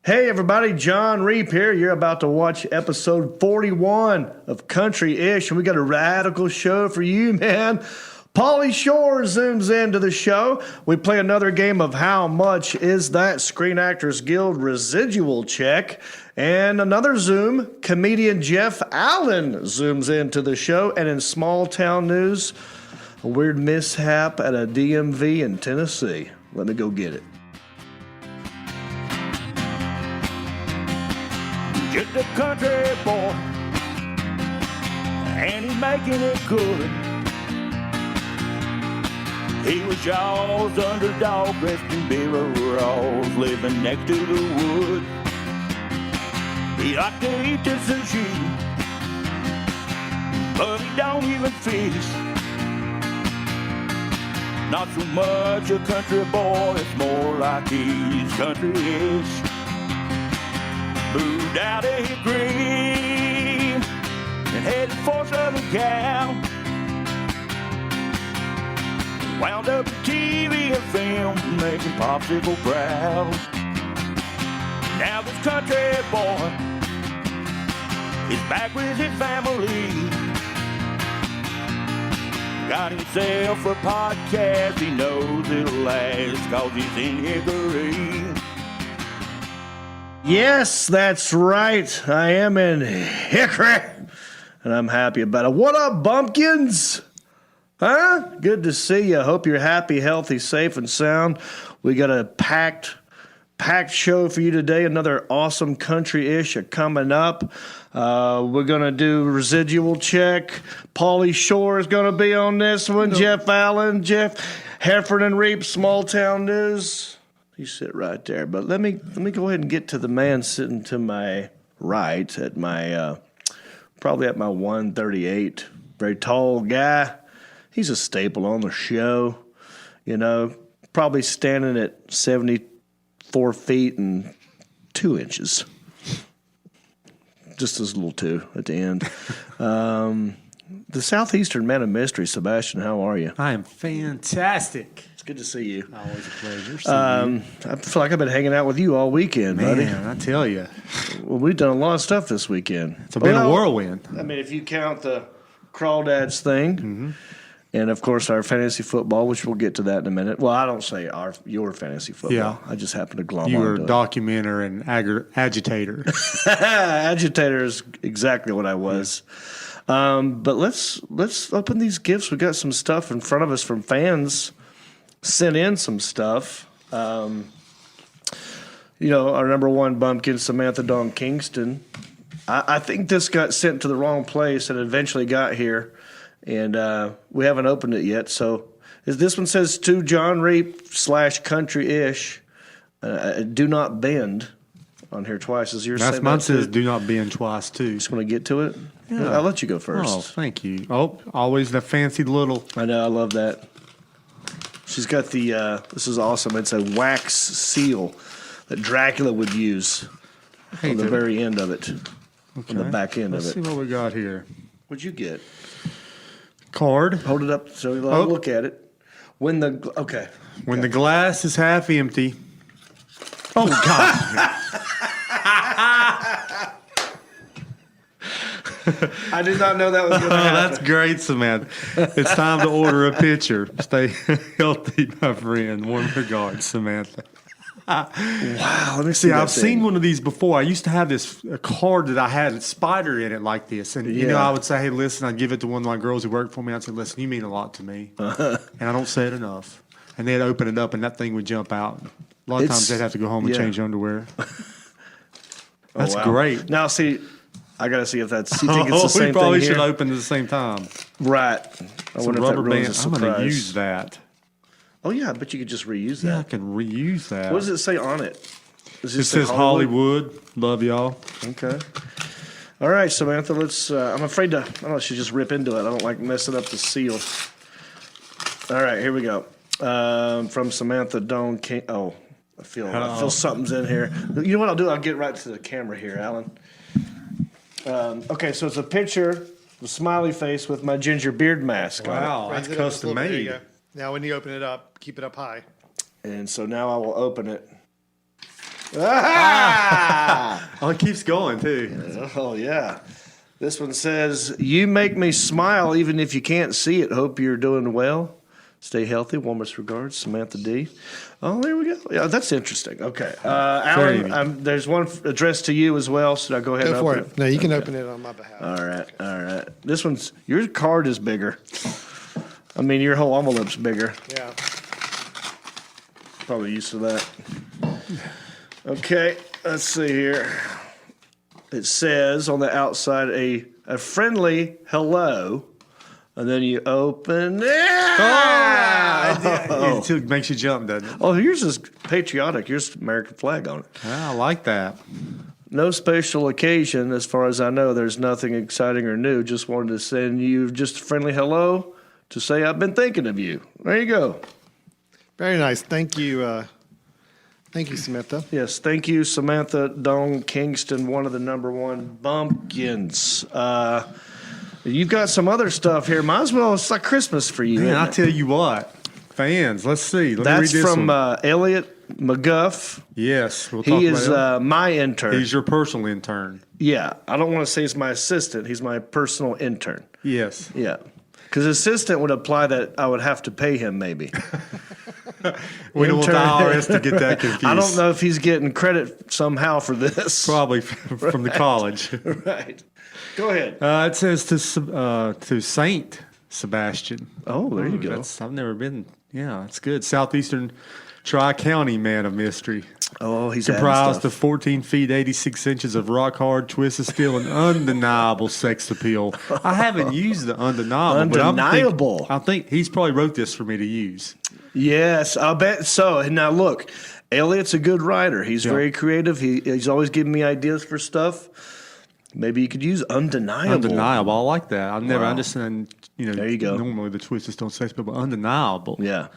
Hey everybody, John Reap here. You're about to watch episode 41 of Country-ish, and we got a radical show for you, man. Pauly Shore zooms into the show. We play another game of How Much Is That Screen Actors Guild Residual Check. And another zoom, comedian Jeff Allen zooms into the show. And in small town news, a weird mishap at a DMV in Tennessee. Let me go get it. Just a country boy, and he's making it good. He was Shaw's underdog, dressed in overalls, living next to the wood. He liked to eat the sushi, but he don't even fish. Not so much a country boy, it's more like he's country-ish. Moved out of Hickman and headed for Southern Cal. Wound up in TV and film, making Popsicle proud. Now this country boy is back with his family. Got himself a podcast, he knows it'll last, cause he's in Hickory. Yes, that's right. I am in Hickory, and I'm happy about it. What up, bumpkins? Huh? Good to see you. Hope you're happy, healthy, safe, and sound. We got a packed show for you today. Another awesome country-ish coming up. We're going to do Residual Check. Pauly Shore is going to be on this one. No. Jeff Allen, Jeff Heffernan Reap, Small Town News. You sit right there. But let me go ahead and get to the man sitting to my right at my probably at my 138. Very tall guy. He's a staple on the show. You know, probably standing at 74 feet and 2 inches. Just this little 2 at the end. The Southeastern Man of Mystery, Sebastian, how are you? I am fantastic. It's good to see you. Always a pleasure. I feel like I've been hanging out with you all weekend, buddy. Man, I tell you. Well, we've done a lot of stuff this weekend. It's been a whirlwind. I mean, if you count the Crawdads thing, and of course our fantasy football, which we'll get to that in a minute. Well, I don't say your fantasy football. Yeah. I just happen to glom You were onto a documenter and agitator. Agitator is exactly what I was. But let's open these gifts. We got some stuff in front of us from fans. Sent in some stuff. You know, our number one bumpkin, Samantha Dawn Kingston. I think this got sent to the wrong place and eventually got here, and we haven't opened it yet. So this one says to John Reap / country-ish, do not bend on here twice. Is yours? That's mine says do not bend twice too. Just want to get to it? Yeah. I'll let you go first. Oh, thank you. Oh, always the fancy little. I know, I love that. She's got the, this is awesome. It's a wax seal that Dracula would use on the very end of it, on the back end of it. Let's see what we got here. What'd you get? Card. Hold it up so we look at it. When the glass is half empty. Oh, God. I did not know that was going to happen. That's great, Samantha. It's time to order a pitcher. Stay healthy, my friend. Warm regards, Samantha. Wow, let me see. I've seen one of these before. I used to have a card that I had a spider in it like this. And, you know, I would say, hey, listen, I'd give it to one of my girls who worked for me. I'd say, listen, you mean a lot to me. And I don't say it enough. And they'd open it up, and that thing would jump out. A lot of times they'd have to go home and change underwear. That's great. Now, see, I got to see if that's, you think it's the same thing we probably here? should open at the same time. Right. I wonder if that ruins a surprise. I'm going to use that. Oh, yeah, I bet you could just reuse that. Yeah, I can reuse that. What does it say on it? It says Hollywood. Love y'all. Okay. All right, Samantha, let's, I'm afraid to, I don't know, I should just rip into it. I don't like messing up the seal. All right, here we go. From Samantha Dawn King. Oh, I feel something's in here. You know what I'll do? I'll get right to the camera here, Alan. Okay, so it's a picture, a smiley face with my ginger beard mask on it. Wow, that's custom made. Now when you open it up, keep it up high. And so now I will open it. Oh, it keeps going, too. Oh, yeah. This one says, you make me smile even if you can't see it. Hope you're doing well. Stay healthy. Warmest regards, Samantha D. Oh, there we go. Yeah, that's interesting. Okay. Alan, there's one addressed to you as well. Should I go ahead and Go for open it. No, you can open it on my behalf. All right. This one's, your card is bigger. I mean, your whole envelope's bigger. Yeah. Probably used to that. Okay, let's see here. It says on the outside a friendly hello, and then you open it. It makes you jump, doesn't it? Oh, yours is patriotic. Yours American flag on it. I like that. No special occasion, as far as I know. There's nothing exciting or new. Just wanted to send you just a friendly hello to say I've been thinking of you. There you go. Very nice. Thank you. Thank you, Samantha. Yes, thank you, Samantha Dong Kingston, one of the #1 bumpkins. You've got some other stuff here. Might as well. It's like Christmas for you. Man, isn't I it? tell you what. Fans, let's see. Let me read That's this from one. Elliot McGuff. Yes, we'll talk He about is it. my intern. He's your personal intern. Yeah, I don't want to say he's my assistant. He's my personal intern. Yes. Yeah, because assistant would imply that I would have to pay him maybe. We don't want the Intern. IRS to get that confused. I don't know if he's getting credit somehow for this. Probably from the college. Right. Go ahead. It says to Saint Sebastian. Oh, there you go. I've never been. Yeah, it's good. Southeastern Tri-County man of mystery. Oh, he's Comprised adding of 14 feet, 86 inches of rock-hard, twisted steel, and undeniable sex appeal. I haven't used the undeniable. Undeniable. But I think he's probably wrote this for me to use. Yes, I bet so. Now look, Elliot's a good writer. He's very creative. He's always giving me ideas for stuff. Maybe you could use undeniable. Undeniable. I like that. I've never Wow. understand. There you go. Normally the twisted steel sex appeal, but undeniable. Yeah.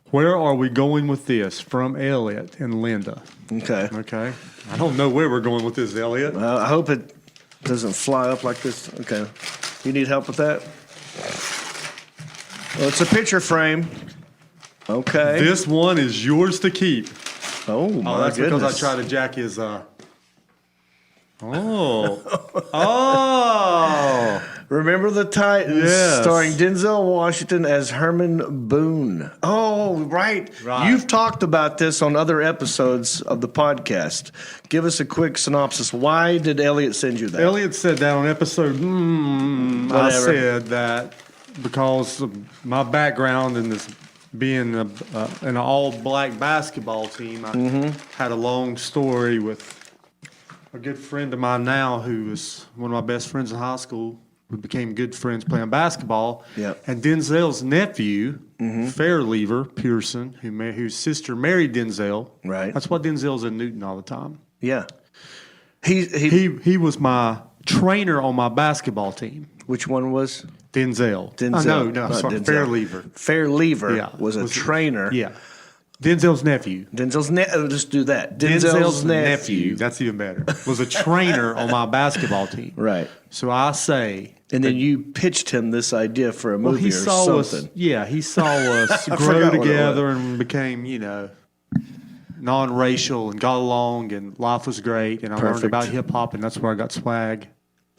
Where are we going with this? From Elliot and Linda. Okay. Okay. I don't know where we're going with this, Elliot. I hope it doesn't fly up like this. Okay. You need help with that? Well, it's a picture frame. Okay. This one is yours to keep. Oh, my Oh, that's goodness. because I tried to jack his. Oh. Remember the Titans, Yes. starring Denzel Washington as Herman Boone. Oh, right. Right. You've talked about this on other episodes of the podcast. Give us a quick synopsis. Why did Elliot send you that? Elliot said that on episode. I Whatever. said that because of my background in this being in an all-black basketball team, I had a long story with a good friend of mine now who was one of my best friends in high school. We became good friends playing basketball. Yep. And Denzel's nephew, Fairlever Pearson, whose sister married Denzel. Right. That's why Denzel's in Newton all the time. Yeah. He He was my trainer on my basketball team. which one was? Denzel. Denzel. No, Not sorry, Denzel. Fairlever. Fairlever was a trainer. Yeah. Denzel's nephew. Denzel's just do that. Denzel's nephew. That's even better. Was a trainer on my basketball team. Right. So I say. And then you pitched him this idea for a movie He or saw something. us. Yeah, he saw us I grow forgot what it together and became, non-racial and got along, and life was great. And I learned Perfect. about hip hop, and that's where I got swag.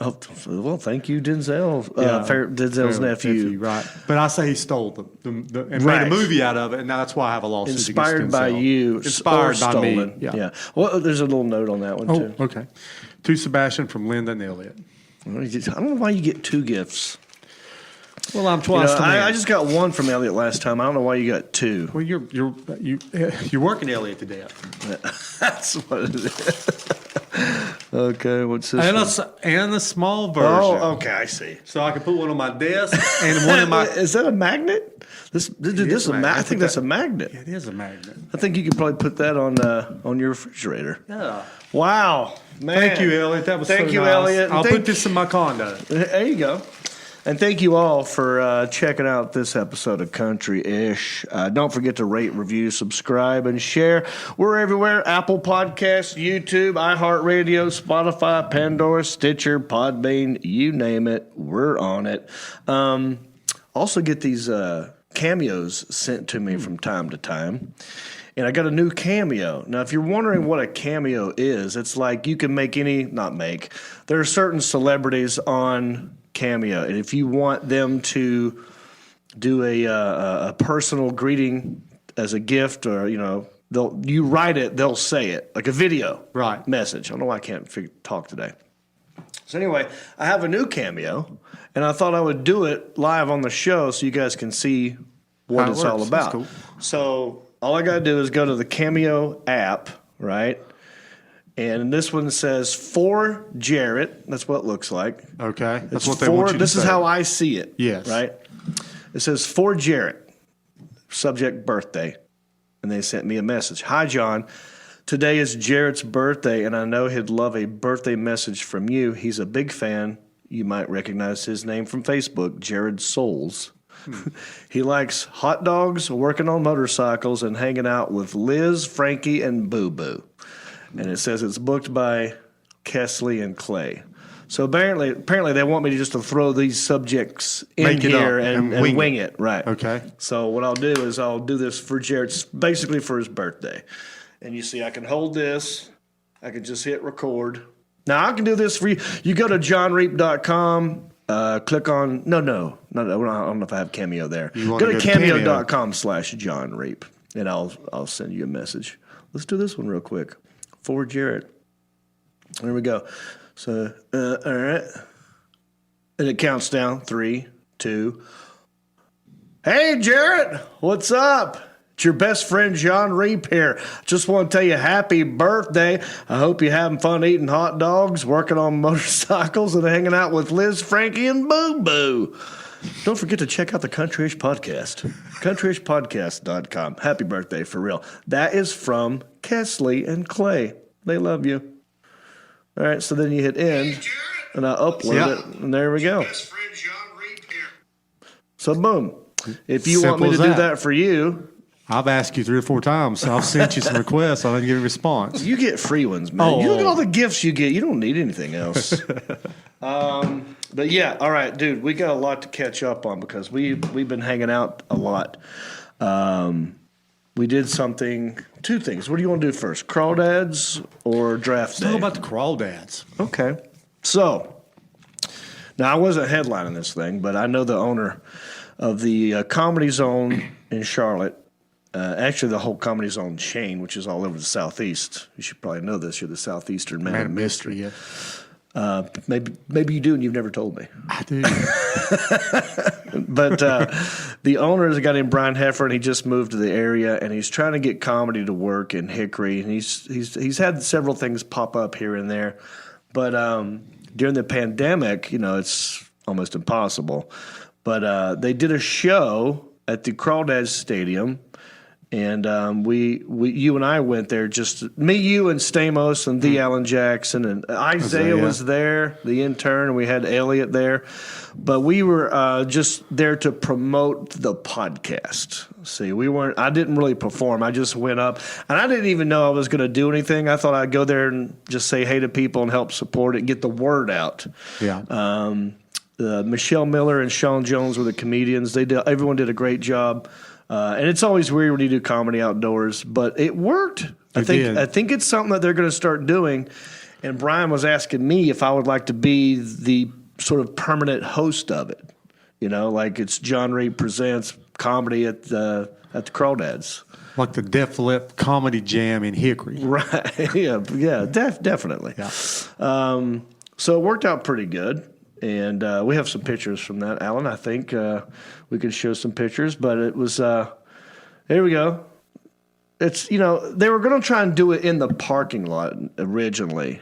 Oh, well, thank you, Denzel. Yeah. Denzel's nephew. right? But I say he stole and Right. made a movie out of it, and now that's why I have a lawsuit. Inspired against by Denzel. you, Inspired or by stolen. me. Yeah. Well, there's a little note on that one Oh, too. okay. To Sebastian from Linda and Elliot. I don't know why you get two gifts. Well, I'm twice the man. I just got one from Elliot last time. I don't know why you got two. Well, you're working Elliot to death. That's what it is. Okay, what's this? And a small version. Oh, okay, I see. So I can put one on my desk and one in my. Is that a magnet? This is a magnet. I think that's a magnet. It is a magnet. I think you could probably put that on your refrigerator. Yeah. Wow, man! Thank you, Elliot. That was Thank so you, nice. Elliot. I'll put this in my condo. There you go. And thank you all for checking out this episode of Country-ish. Don't forget to rate, review, subscribe, and share. We're everywhere. Apple Podcasts, YouTube, iHeartRadio, Spotify, Pandora, Stitcher, Podbean, you name it. We're on it. Also get these cameos sent to me from time to time. And I got a new Cameo. Now, if you're wondering what a Cameo is, it's like you can make there are certain celebrities on Cameo. And if you want them to do a personal greeting as a gift, or, you write it, they'll say it, like a video message. I don't know why I can't talk today. So anyway, I have a new Cameo, and I thought I would do it live on the show so you guys can see what it's all about. That's cool. So all I got to do is go to the Cameo app, right? And this one says, for Jarrett. That's what it looks like. Okay. That's what they want you to This say. is how I see it. Yes. Right? It says, for Jarrett, subject birthday. And they sent me a message. Hi, John. Today is Jarrett's birthday, and I know he'd love a birthday message from you. He's a big fan. You might recognize his name from Facebook, Jared Souls. He likes hot dogs, working on motorcycles, and hanging out with Liz, Frankie, and Boo Boo. And it says it's booked by Kesley and Clay. So apparently they want me to throw these subjects in here and wing it. Right. Okay. So what I'll do is I'll do this for Jarrett's, basically for his birthday. And you see I can hold this. I can just hit record. Now I can do this for you. You go to johnreap.com. Click on no. I don't know if I have Cameo there. Go to cameo.com/johnreap, and I'll send you a message. Let's do this one real quick for Jarrett. There we go. So all right, and it counts down 3, 2. Hey Jarrett, what's up? It's your best friend John Reap here. Just want to tell you happy birthday. I hope you're having fun eating hot dogs, working on motorcycles, and hanging out with Liz, Frankie, and Boo Boo. Don't forget to check out the Countryish Podcast. CountryishPodcast.com. Happy birthday, for real. That is from Kesley and Clay. They love you. All right, so then you hit end, and I upload it, and there we go. So boom. If you want me to do that for you... I've asked you 3 or 4 times, so I've sent you some requests. I didn't get a response. You get free ones, man. Oh. You look at all the gifts you get. You don't need anything else. But yeah, all right, dude. We got a lot to catch up on because we've been hanging out a lot. We did 2 things. What do you want to do first? Crawdads or draft day? Let's talk about the crawdads. Okay. So now I wasn't headlining this thing, but I know the owner of the Comedy Zone in Charlotte. Actually, the whole Comedy Zone chain, which is all over the Southeast. You should probably know this. You're the Southeastern man of mystery. Yeah. Maybe you do, and you've never told me. I do. But the owner is a guy named Brian Heffer, and he just moved to the area, and he's trying to get comedy to work in Hickory. And he's had several things pop up here and there, but during the pandemic, it's almost impossible. But they did a show at the Crawdads Stadium. And you and I went there, just me, you, and Stamos, and the Alan Jackson, and Isaiah was there, the intern, and we had Elliot there. But we were just there to promote the podcast. See, I didn't really perform. I just went up, and I didn't even know I was going to do anything. I thought I'd go there and just say hey to people and help support it, get the word out. Yeah. Michelle Miller and Sean Jones were the comedians. Everyone did a great job. And it's always weird when you do comedy outdoors, but it worked. I think it's something that they're going to start doing. And Brian was asking me if I would like to be the sort of permanent host of it. Like it's John Reap presents comedy at the Crawdads. Like the Def Lip Comedy Jam in Hickory. Right. Yeah, definitely. Yeah. So it worked out pretty good. And we have some pictures from that, Alan. I think we could show some pictures, but it was here we go. It's they were going to try and do it in the parking lot originally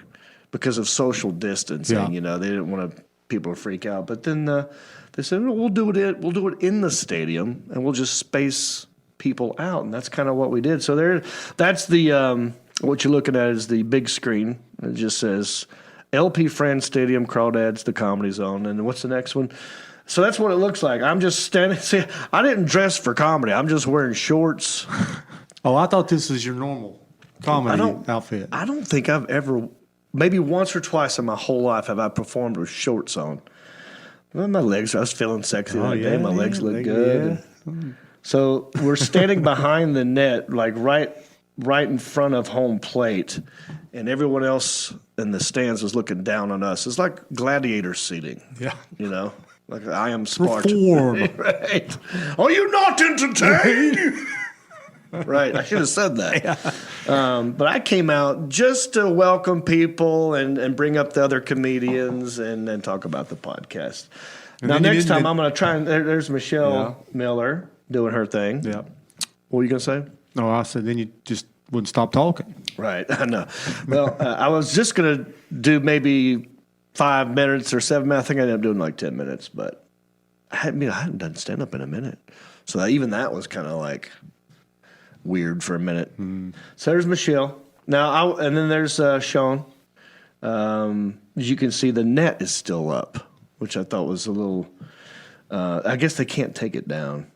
because of social distancing. Yeah. They didn't want people to freak out, but then they said we'll do it in the stadium and we'll just space people out, and that's kind of what we did. So that's the what you're looking at is the big screen. It just says LP Friends Stadium, Crawdads, the Comedy Zone. And what's the next one? So that's what it looks like. I'm just standing. See, I didn't dress for comedy. I'm just wearing shorts. Oh, I thought this was your normal comedy outfit. I don't think I've ever, maybe once or twice in my whole life have I performed with shorts on. Well, my legs, I was feeling sexy that day. My legs look good. Yeah. So we're standing behind the net, like right right in front of home plate, and everyone else in the stands was looking down on us. It's like gladiator seating. Yeah. You know, like I am Sparta. Reform. Right. Are you not entertained? Right. I should have said that. Yeah. But I came out just to welcome people and bring up the other comedians and then talk about the podcast. And now, then next time I'm going to try and there's Michelle Yeah. Miller doing her thing. Yeah. What were you going to say? No, I said then you just wouldn't stop talking. Right. I know. Well, I was just going to do maybe 5 minutes or 7 minutes. I think I ended up doing like 10 minutes, but I hadn't done stand up in a minute. So even that was kind of like weird for a minute. So there's Michelle. Now, and then there's Sean. As you can see, the net is still up, which I thought was a little. I guess they can't take it down,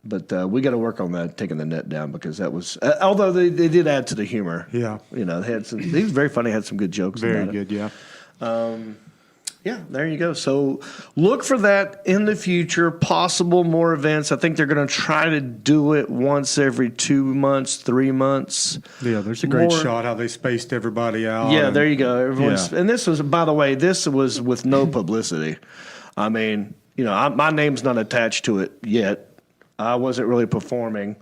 but we got to work on that, taking the net down, because that was. Although they did add to the humor. Yeah, you know, they had some. He was very funny. Had some good jokes. Very about good. It. Yeah. Yeah, there you go. So look for that in the future, possible more events. I think they're going to try to do it once every 2 months, 3 months. Yeah, there's a great shot how they spaced everybody out. Yeah, there you go. Everyone's, and this was, by the way, this was with no publicity. I mean, you know, my name's not attached to it yet. I wasn't really performing.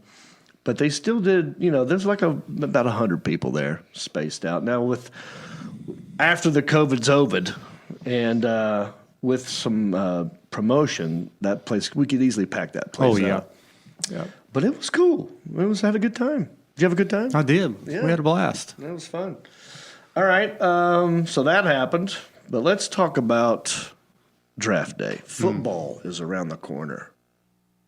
But they still did, you know, there's like about 100 people there spaced out. Now, after the COVID's over, and with some promotion, that place, we could easily pack that place out. Yeah. But it was cool. Had a good time. Did you have a good time? I did. Yeah. We had a blast. That was fun. All right. So that happened. But let's talk about draft day. Football is around the corner.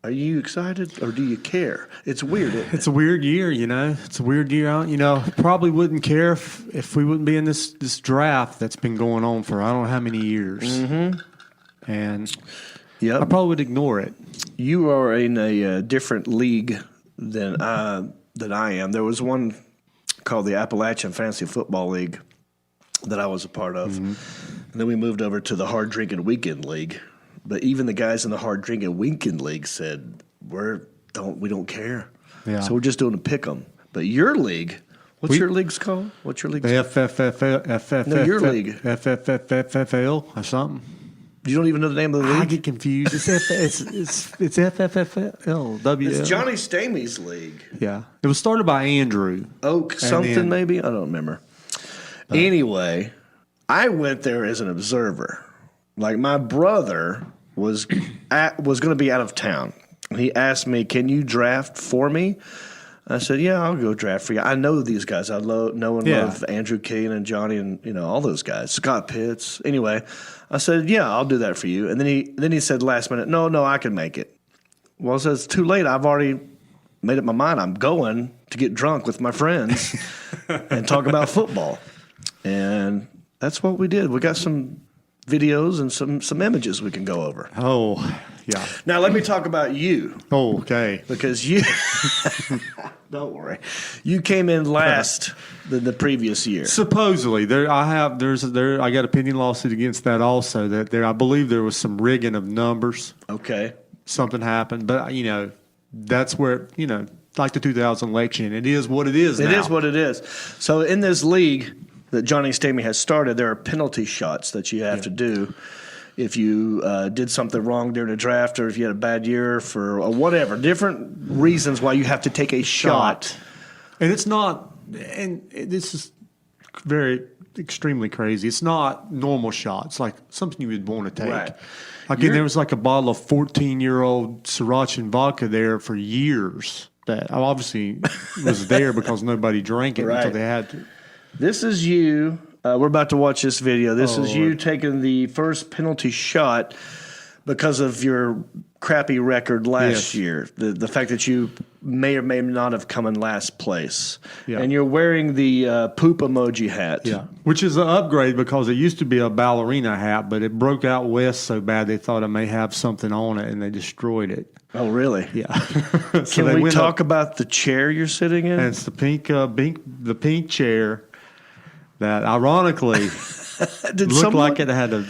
Are you excited or do you care? It's weird. It's a weird year, you know. It's a weird year. You know, probably wouldn't care if we wouldn't be in this draft that's been going on for I don't know how many years. Mm-hmm. And I probably would ignore it. You are in a different league than I am. There was one called the Appalachian Fantasy Football League that I was a part of. Mm-hmm. And then we moved over to the Hard Drinking Weekend League. But even the guys in the Hard Drinking Weekend League said, we don't care. Yeah. So we're just doing a pick 'em. But your league, what's your league's called? What's your league's called? FFFL. No, your league. FFFL or something. You don't even know the name of the league? I get confused. It's FFFL. It's Johnny Stamey's league. Yeah. It was started by Andrew. Oak something maybe? I don't remember. Anyway, I went there as an observer. Like my brother was going to be out of town. He asked me, "Can you draft for me?" I said, "Yeah, I'll go draft for you." I know these guys. I know and love Andrew Kane and Johnny and all those guys. Scott Pitts. Anyway, I said, "Yeah, I'll do that for you." And then he said last minute, "No, I can make it." Well, I said, "It's too late. I've already made up my mind. I'm going to get drunk with my friends and talk about football." And that's what we did. We got some videos and some images we can go over. Oh, yeah. Now let me talk about you. Oh, okay. Because you, don't worry, you came in last the previous year. Supposedly, I got a pending lawsuit against that also. That I believe there was some rigging of numbers. Okay. Something happened, but that's where like the 2000 election. It is what it is. It is what it is. So in this league that Johnny Stamey has started, there are penalty shots that you have to do if you did something wrong during a draft or if you had a bad year for whatever. Different reasons why you have to take a shot. And it's not – and this is very extremely crazy. It's not normal shots, like something you would want to take. Right. Again, there was like a bottle of 14-year-old Sriracha vodka there for years that obviously was there because nobody drank it until they had to. This is you. We're about to watch this video. This is you taking the first penalty shot because of your crappy record last year. The fact that you may or may not have come in last place. Yeah. And you're wearing the poop emoji hat. Yeah, which is an upgrade because it used to be a ballerina hat, but it broke out west so bad they thought I may have something on it, and they destroyed it. Oh, really? Yeah. So can we talk about the chair you're sitting in? And it's the pink chair that ironically looked like it had a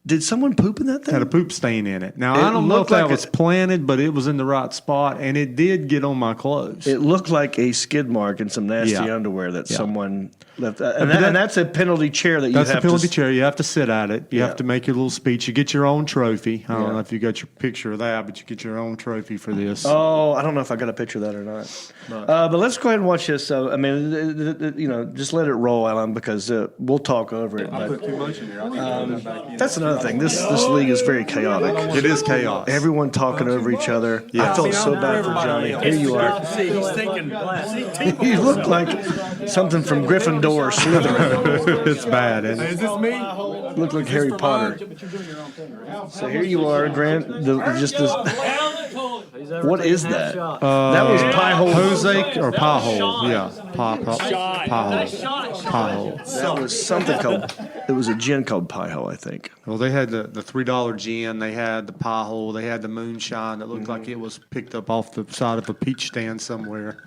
Did someone poop in that thing? Had a poop stain in it. Now, It I don't know if looked that like was planted, but it was in the right spot, and it did get on my clothes. It looked like a skid mark in some nasty Yeah. underwear that Yeah. someone left. And that's a penalty chair that you have That's the penalty to. chair. You have to sit at it. You Yeah. have to make your little speech. You get your own trophy. I don't Yeah. know if you got your picture of that, but you get your own trophy for this. Oh, I don't know if I got a picture of that or not. But let's go ahead and watch this. I mean, just let it roll, Alan, because we'll talk over it. But, too much in here. that's another thing. This league is very chaotic. It is chaos. Everyone talking over each other. Yeah. I felt so bad for Johnny. Here you are. He's thinking. You look like something from Gryffindor or Slytherin. It's bad. And Is this me? Look like Harry Potter. So here you are, Grant. Just this. What is that? That was pie hole. Jose or pie hole. Yeah. Pie hole. Pie hole. That was something called. It was a gin called pie hole, I think. Well, they had the $3 gin. They had the pie hole. They had the moonshine that looked like it was picked up off the side of a peach stand somewhere.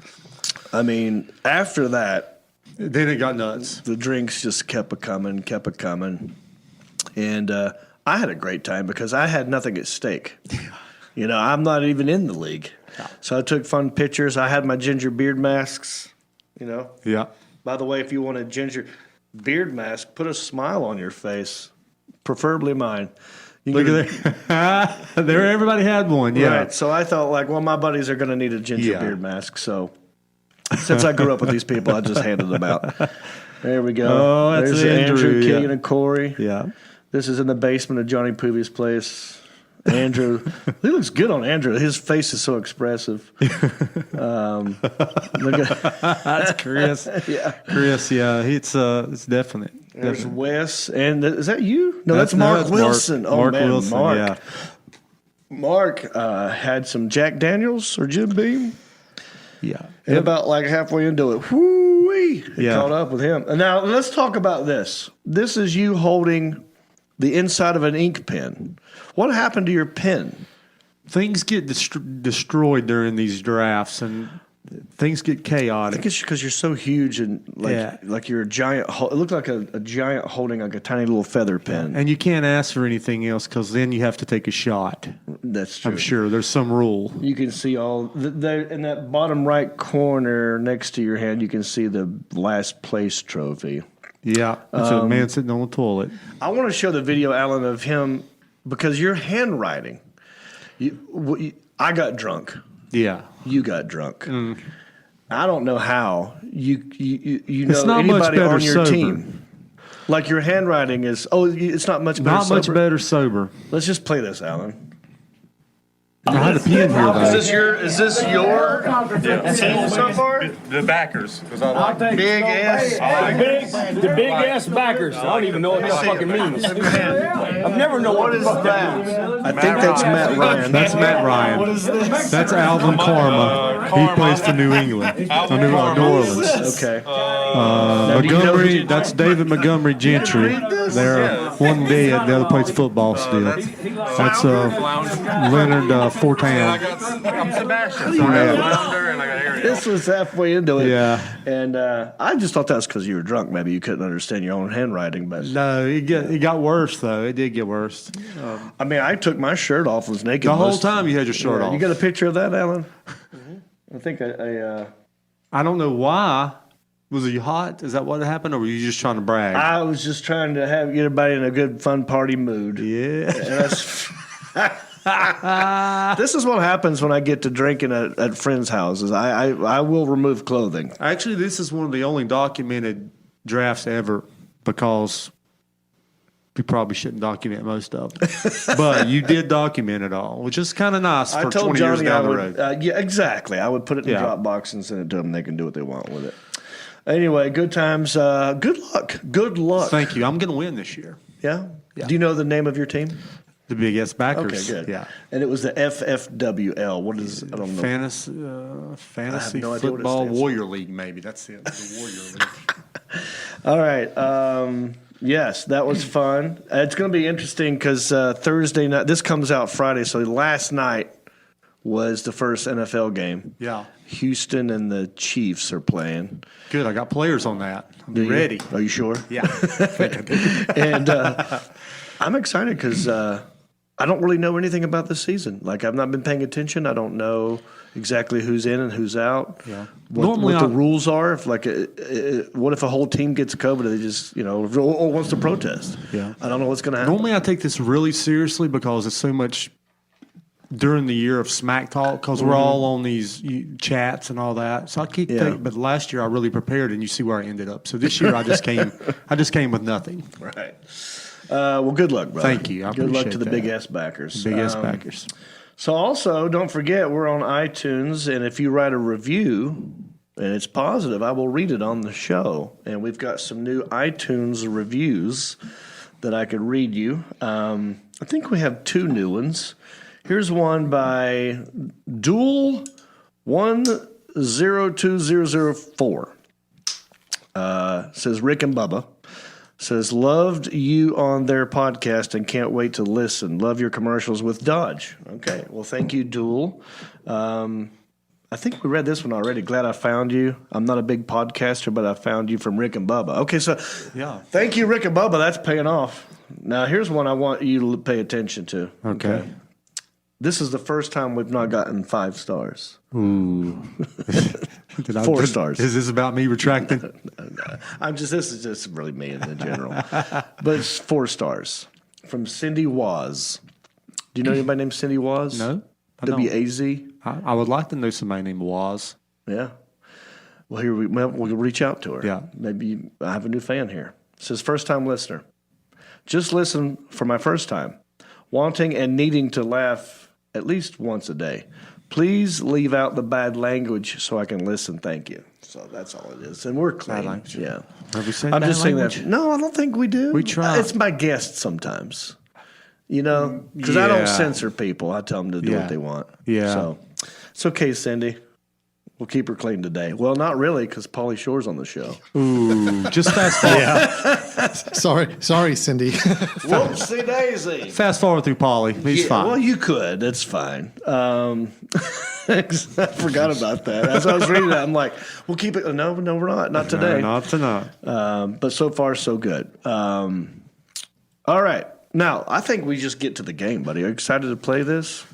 I mean, after that, Then it got nuts. the drinks just kept a coming, and I had a great time because I had nothing at stake. You know, I'm not even in the league, so I took fun pictures. I had my ginger beard masks. You know, Yeah. by the way, if you want a ginger beard mask, put a smile on your face, preferably mine. You Look can at there. There, everybody had one. Yeah. Right. So I thought, like, well, my buddies are going to need a ginger Yeah. beard mask. So since I grew up with these people, I just handed them out. There we go. Oh, that's There's Andrew, Andrew, Keegan, yeah. and Corey. Yeah. This is in the basement of Johnny Poovy's place. Andrew, he looks good on Andrew. His face is so expressive. Look at, That's Chris. yeah. Chris, yeah. It's definite. There's Definite. Wes, and is that you? No, that's No, Mark that's Wilson. Oh Mark man, Wilson, Mark. yeah. Mark had some Jack Daniels or Jim Beam. Yeah. And about like halfway into it, whoo-wee, it Yeah. caught up with him. And now let's talk about this. This is you holding the inside of an ink pen. What happened to your pen? Things get destroyed during these drafts, and things get I chaotic. think it's because you're so huge and like you're a giant. It looked like a giant holding like a tiny little feather pen. And you can't ask for anything else because then you have to take a shot. That's true. I'm sure there's some rule. You can see all in that bottom right corner next to your hand. You can see the last place trophy. Yeah. It's a man sitting on the toilet. I want to show the video, Alan, of him because your handwriting. I got drunk. Yeah. You got drunk. I don't know how you It's know not much anybody better on your sober. team. Like your handwriting is. Oh, it's not much better. Not much sober? better sober. Let's just play this, Alan. I had a pen here, though. Is this your team so far? The backers, because I like Big ass. The big ass backers. I don't even know what that fucking means. I've never known what is that. I think that's Matt Ryan. That's Matt Ryan. What is this? That's Alvin Karma. He plays for New England. New Orleans. Okay. do you know Montgomery, who- that's David Montgomery Gentry. They're one dead, the other plays football still. That's Leonard Fortown. I'm Sebastian, so I got Flounder and I got Ariel. This was halfway into it. Yeah. And I just thought that was because you were drunk. Maybe you couldn't understand your own handwriting. But No, it got worse, though. It did get worse. I mean, I took my shirt off, was naked. The whole most- time you had your shirt Yeah, off. You got a picture of that, Alan? I think I don't know why. Was it hot? Is that what happened, or were you just trying to brag? I was just trying to get everybody in a good, fun party mood. Yeah. And that's- this is what happens when I get to drinking at friends' houses. I will remove clothing. Actually, this is one of the only documented drafts ever because you probably shouldn't document most of them. But you did document it all, which is kind of nice I for told 20 years Johnny I down the would, road. yeah, exactly. I would put it in Yeah. the Dropbox and send it to them. They can do what they want with it. Anyway, good times. Good luck. Good luck. Thank you. I'm going to win this year. Yeah? Do you know the name of your team? The Big S backers. Okay, good. Yeah. And it was the FFWL. What is? I don't know. Fantasy no idea what it Football stands for. Warrior League, maybe. That's it. The Warrior League. All right. Yes, that was fun. It's going to be interesting because Thursday night. This comes out Friday, so last night was the first NFL game. Yeah. Houston and the Chiefs are playing. Good. I got players on that. I'm Do you? ready. Are you sure? Yeah. And I'm excited because I don't really know anything about this season. Like, I've not been paying attention. I don't know exactly who's in and who's out. Yeah. What the rules are. If what if a whole team gets COVID? They just or wants to protest. Yeah. I don't know what's going to happen. Normally, I take this really seriously because it's so much during the year of smack talk because we're all on these chats and all that. So I keep thinking, but last year I really prepared, and you see where I ended up. So this year I just came with nothing. Right. Well, good luck, brother. Thank you. Good luck to the Big S backers. Big S backers. So also, don't forget, we're on iTunes, and if you write a review and it's positive, I will read it on the show. And we've got some new iTunes reviews that I could read you. I think we have 2 new ones. Here's one by Dual 102004. Says Rick and Bubba. Says, loved you on their podcast and can't wait to listen. Love your commercials with Dodge. Okay. Well, thank you, Dual. I think we read this one already. Glad I found you. I'm not a big podcaster, but I found you from Rick and Bubba. Okay, so thank you, Rick and Bubba. That's paying off. Now, here's one I want you to pay attention to. Okay. This is the first time we've not gotten 5 stars. Ooh. 4 stars. Is this about me retracting? This is just really me in general. But it's 4 stars from Cindy Waz. Do you know anybody named Cindy Waz? No. I don't. W-A-Z? I would like to know somebody named Waz. Yeah. Well, we'll reach out to her. Yeah. Maybe I have a new fan here. It says, first time listener. Just listen for my first time. Wanting and needing to laugh at least once a day. Please leave out the bad language so I can listen. Thank you. So that's all it is. And we're clean. Bad language. Yeah. Have we said I'm bad just saying language? that. No, I don't think we do. We try. It's my guests sometimes. Because I don't Yeah. censor people. I tell them to do what they want. Yeah. So it's okay, Cindy. We'll keep her clean today. Well, not really, because Pauly Shore's on the show. Ooh, just fast forward. Sorry, Cindy. Whoopsie daisy. Fast forward through Pauly. He's fine. Well, you could. That's fine. I forgot about that. As I was reading that, I'm like, we'll keep it. No, we're not. Not today. No, not tonight. But so far, so good. All right. Now, I think we just get to the game, buddy. Are you excited to play this?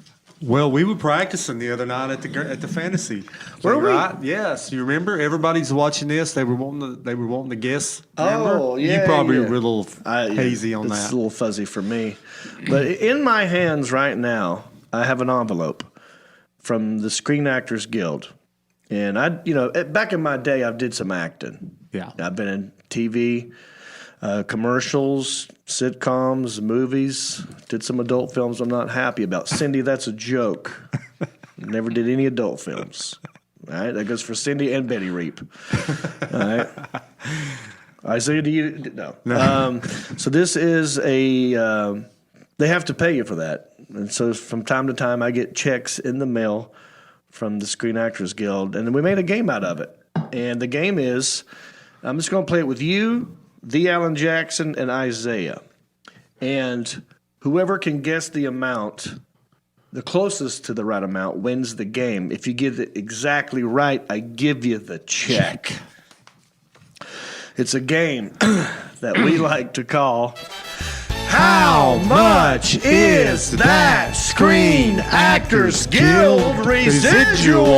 Well, we were practicing the other night at the fantasy. Were we? Right? Yes. You remember? Everybody's watching this. They were wanting to guess. Remember? Oh, yeah. You probably yeah. were a little hazy on it's that. It's a little fuzzy for me. But in my hands right now, I have an envelope from the Screen Actors Guild. And back in my day, I did some acting. Yeah. I've been in TV, commercials, sitcoms, movies, did some adult films I'm not happy about. Cindy, that's a joke. Never did any adult films. All right, that goes for Cindy and Betty Reap. All right. Isaiah, do you? No. So this is they have to pay you for that. And so from time to time I get checks in the mail from the Screen Actors Guild, and then we made a game out of it. And the game is, I'm just going to play it with you, the Alan Jackson, and Isaiah. And whoever can guess the amount, the closest to the right amount, wins the game. If you get it exactly right, I give you the check. It's a game that we like to call How Much Is That Screen Actors Guild Residual?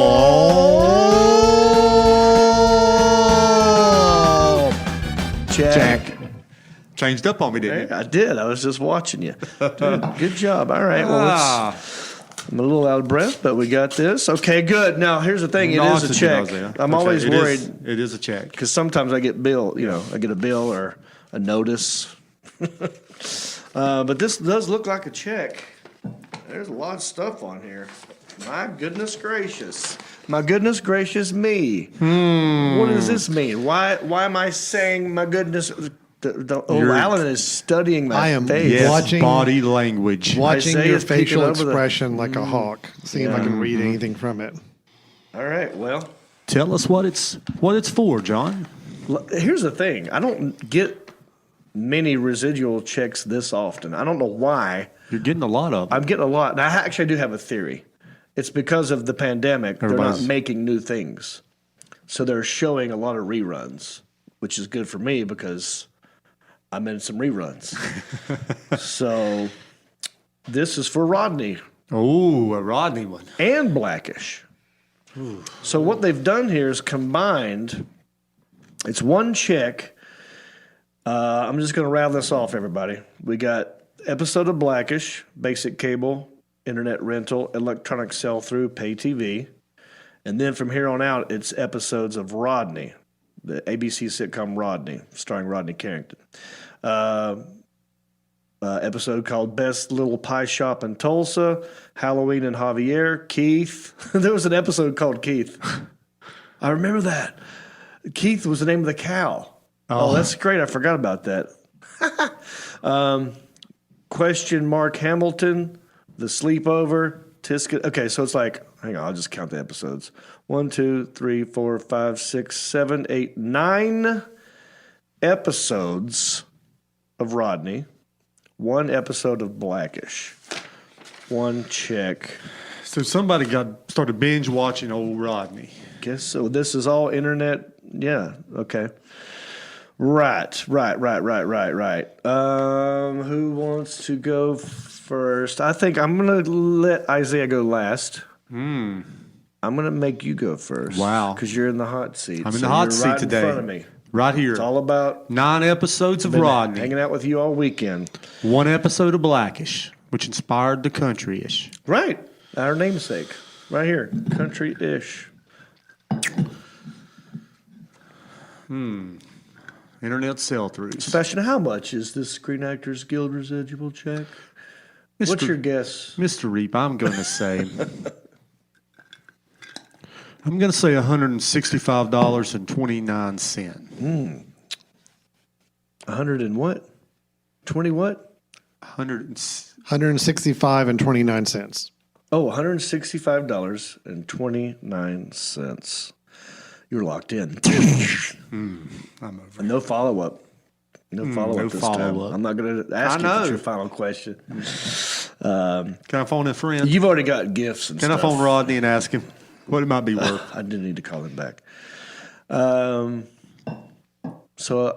Check. Changed up on me, didn't you? I did. I was just watching you. Dude, good job. All right. Well, I'm a little out of breath, but we got this. Okay, good. Now, here's the thing. It is a check. I'm always worried. It is a check. Because sometimes I get I get a bill or a notice. But this does look like a check. There's a lot of stuff on here. My goodness gracious. My goodness gracious me. What does this mean? Why am I saying my goodness? Alan is studying my I am face. watching body language. Watching your Isaiah's peeking facial over expression like a hawk. See if I can read anything from it. All right, well. Tell us what it's for, John. Here's the thing. I don't get many residual checks this often. I don't know why. You're getting a lot of them. I'm getting a lot. Now, I do have a theory. It's because of the pandemic. They're not making new things. So they're showing a lot of reruns, which is good for me because I'm in some reruns. So this is for Rodney Oh, a Rodney one. and Blackish. So what they've done here is combined. It's one check. I'm just going to rattle this off, everybody. We got episode of Blackish, basic cable, internet rental, electronic sell-through, pay TV. And then from here on out, it's episodes of Rodney, the ABC sitcom Rodney, starring Rodney Carrington. Episode called Best Little Pie Shop in Tulsa, Halloween and Javier, Keith. There was an episode called Keith. I remember that. Keith was the name of the cow. Oh, that's great. I forgot about that. Question Mark Hamilton, The Sleepover, Tisket. Okay, so it's like, hang on, I'll just count the episodes. 1, 2, 3, 4, 5, 6, 7, 8, 9 episodes of Rodney. 1 episode of Blackish. 1 check. So somebody started binge watching old Rodney. Guess so. This is all internet. Yeah. Okay. Right. Who wants to go first? I think I'm going to let Isaiah go last. I'm going to make you go first. Wow. Because you're in the hot seat. I'm in the hot seat right today. In front of me. Right here. It's all about 9 episodes of Rodney. hanging out with you all weekend. 1 episode of Blackish, which inspired the country-ish. Right. Our namesake. Right here. Country-ish. Internet sell-throughs. Sebastian, how much is this Screen Actors Guild residual check? What's your guess? Mr. Reap, I'm going to say... I'm going to say $165.29. 100 and what? 20 what? 165.29. Oh, $165.29. You're locked in. I'm over. No follow-up. No follow-up this time. follow-up. I'm not going to ask you if it's your final question. Can I phone a friend? You've already got gifts and Can stuff. I phone Rodney and ask him what it might be worth? I do need to call him back. So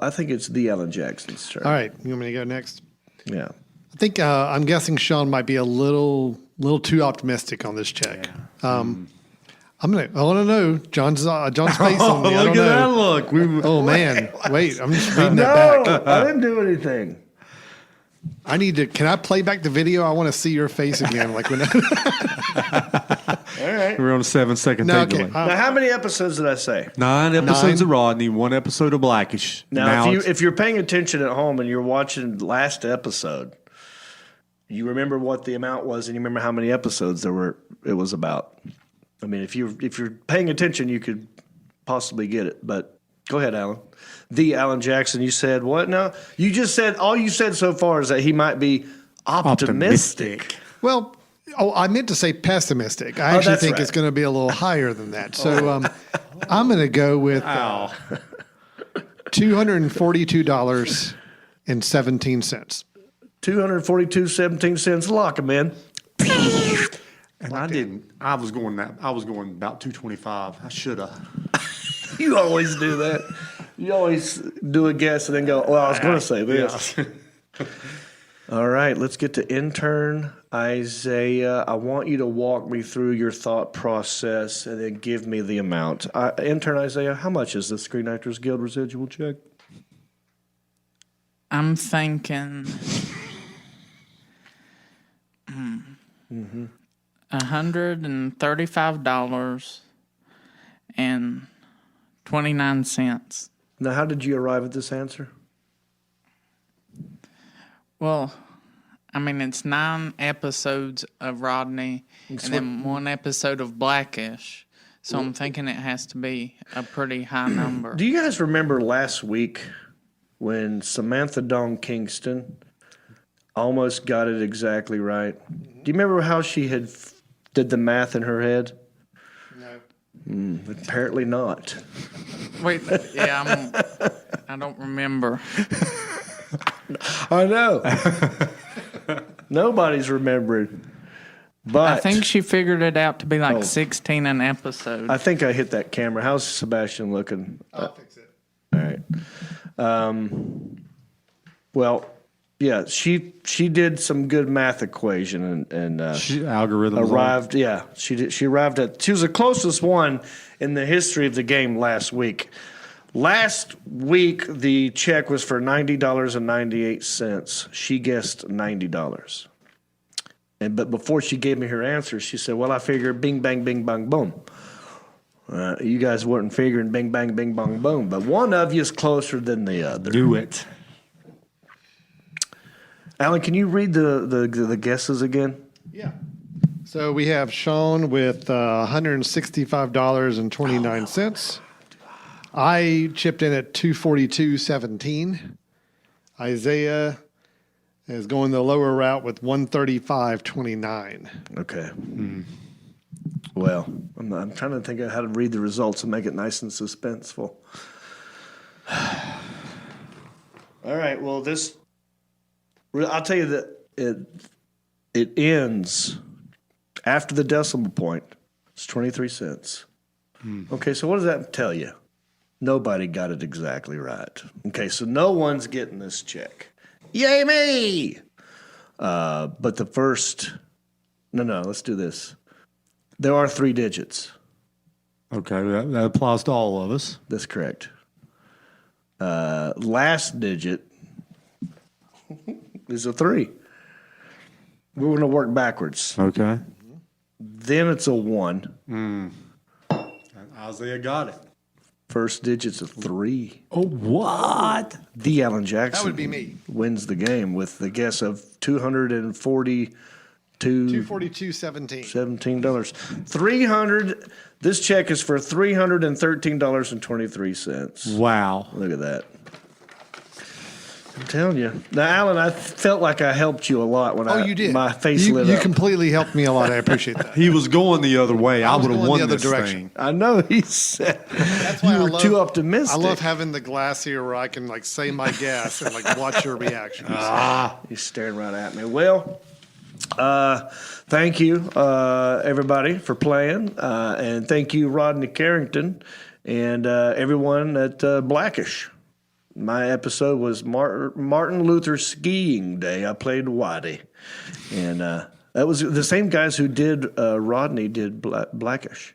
I think it's the Alan Jackson's turn. All right, you want me to go next? Yeah. I think I'm guessing Sean might be a little too optimistic on this check. I want to know John's face on me. I don't Look at know. that look. Oh man, wait! I'm just reading that back. I didn't do anything. I need to. Can I play back the video? I want to see your face again. Like when. All right. We're on a 7-second No, tape okay. delay. Now, how many episodes did I say? 9 episodes 9. of Rodney, 1 episode of Blackish. Now, it's- if you're paying attention at home and you're watching the last episode, you remember what the amount was and you remember how many episodes it was about. I mean, if you're paying attention, you could possibly get it. But go ahead, Alan. The Alan Jackson, you said what now? You just said, all you said so far is that he might be optimistic. Well, I meant to say pessimistic. I actually that's think right. it's going to be a little higher than that. So I'm going to go with $242.17. $242.17. Lock him in. and I didn't. I was going about 225. I should have. You always do that. You always do a guess and then go, well, I was going to say this. All right, let's get to intern Isaiah. I want you to walk me through your thought process and then give me the amount. Intern Isaiah, how much is the Screen Actors Guild residual check? I'm thinking $135.29. Now, how did you arrive at this answer? Well, I mean, it's 9 episodes of Rodney and then 1 episode of Blackish. So I'm thinking it has to be a pretty high number. Do you guys remember last week when Samantha Dawn Kingston almost got it exactly right? Do you remember how she did the math in her head? No. Apparently not. Wait, yeah, I don't remember. I know. Nobody's remembering. But I think she figured it out to be like 16 an episode. I think I hit that camera. How's Sebastian looking? I'll fix it. All right. Well, yeah, she did some good math equation and Algorithm arrived. Yeah, she did. She arrived at. She was the closest one in the history of the game last week. Last week, the check was for $90.98. She guessed $90. But before she gave me her answer, she said, "Well, I figure bing, bang, bing, bang, boom." You guys weren't figuring bing, bang, bing, bang, boom, but one of you is closer than the other. Do it. Alan, can you read the guesses again? Yeah. So we have Sean with $165.29. I chipped in at $242.17. Isaiah is going the lower route with $135.29. Okay. Well, I'm trying to think of how to read the results and make it nice and suspenseful. All right. Well, I'll tell you that it ends after the decimal point. It's 23 cents. Okay, so what does that tell you? Nobody got it exactly right. Okay, so no one's getting this check. Yay me! But the first... No, let's do this. There are 3 digits. Okay, that applies to all of us. That's correct. Last digit is a 3. We're going to work backwards. Okay. Then it's a 1. Isaiah got it. First digit's a 3. Oh, what? The Alan Jackson. That would be me. Wins the game with the guess of $242. $242.17. $17. 300. This check is for $313.23. Wow. Look at that. I'm telling you. Now, Alan, I felt like I helped you a lot when you did. My face lit You up. completely helped me a lot. I appreciate that. He was going the other way. I would have going won the other this direction. thing. I know he said That's why you were too optimistic. I love having the glass here where I can say my guess and watch your reactions. He's staring right at me. Well, thank you, everybody, for playing. And thank you, Rodney Carrington, and everyone at Blackish. My episode was Martin Luther Skiing Day. I played Whitey. And that was the same guys who did Rodney did Blackish.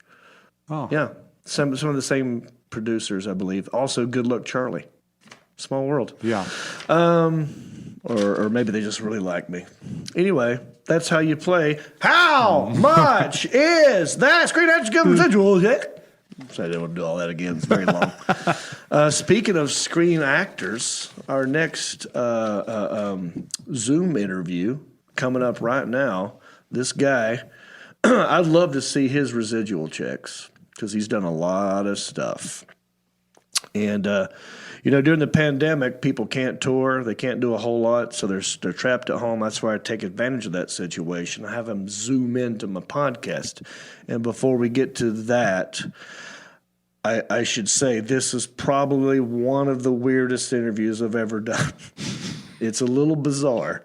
Oh. Yeah. Some of the same producers, I believe. Also, Good Luck Charlie. Small world. Yeah. Or maybe they just really like me. Anyway, that's how you play. How much is that? Screen Actors Guild Residual. Yeah. So I didn't want to do all that again. It's very long. Speaking of screen actors, our next Zoom interview coming up right now. This guy, I'd love to see his residual checks because he's done a lot of stuff. And during the pandemic, people can't tour. They can't do a whole lot, so they're trapped at home. That's why I take advantage of that situation. I have them zoom into my podcast. And before we get to that, I should say this is probably one of the weirdest interviews I've ever done. It's a little bizarre.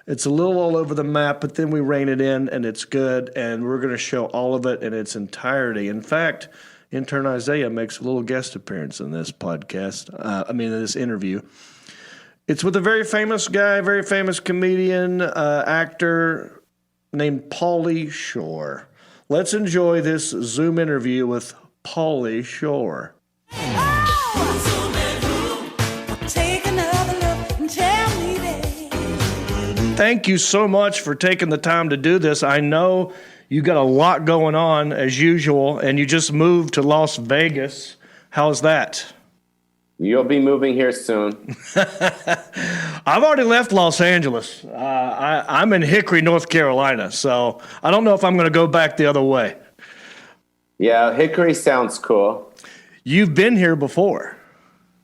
It's a little all over the map, but then we rein it in, and it's good, and we're going to show all of it in its entirety. In fact, intern Isaiah makes a little guest appearance in this podcast. In this interview. It's with a very famous guy, very famous comedian, actor named Pauly Shore. Let's enjoy this Zoom interview with Pauly Shore. Thank you so much for taking the time to do this. I know you got a lot going on as usual, and you just moved to Las Vegas. How's that? You'll be moving here soon. I've already left Los Angeles. I'm in Hickory, North Carolina, so I don't know if I'm going to go back the other way. Yeah, Hickory sounds cool. You've been here before.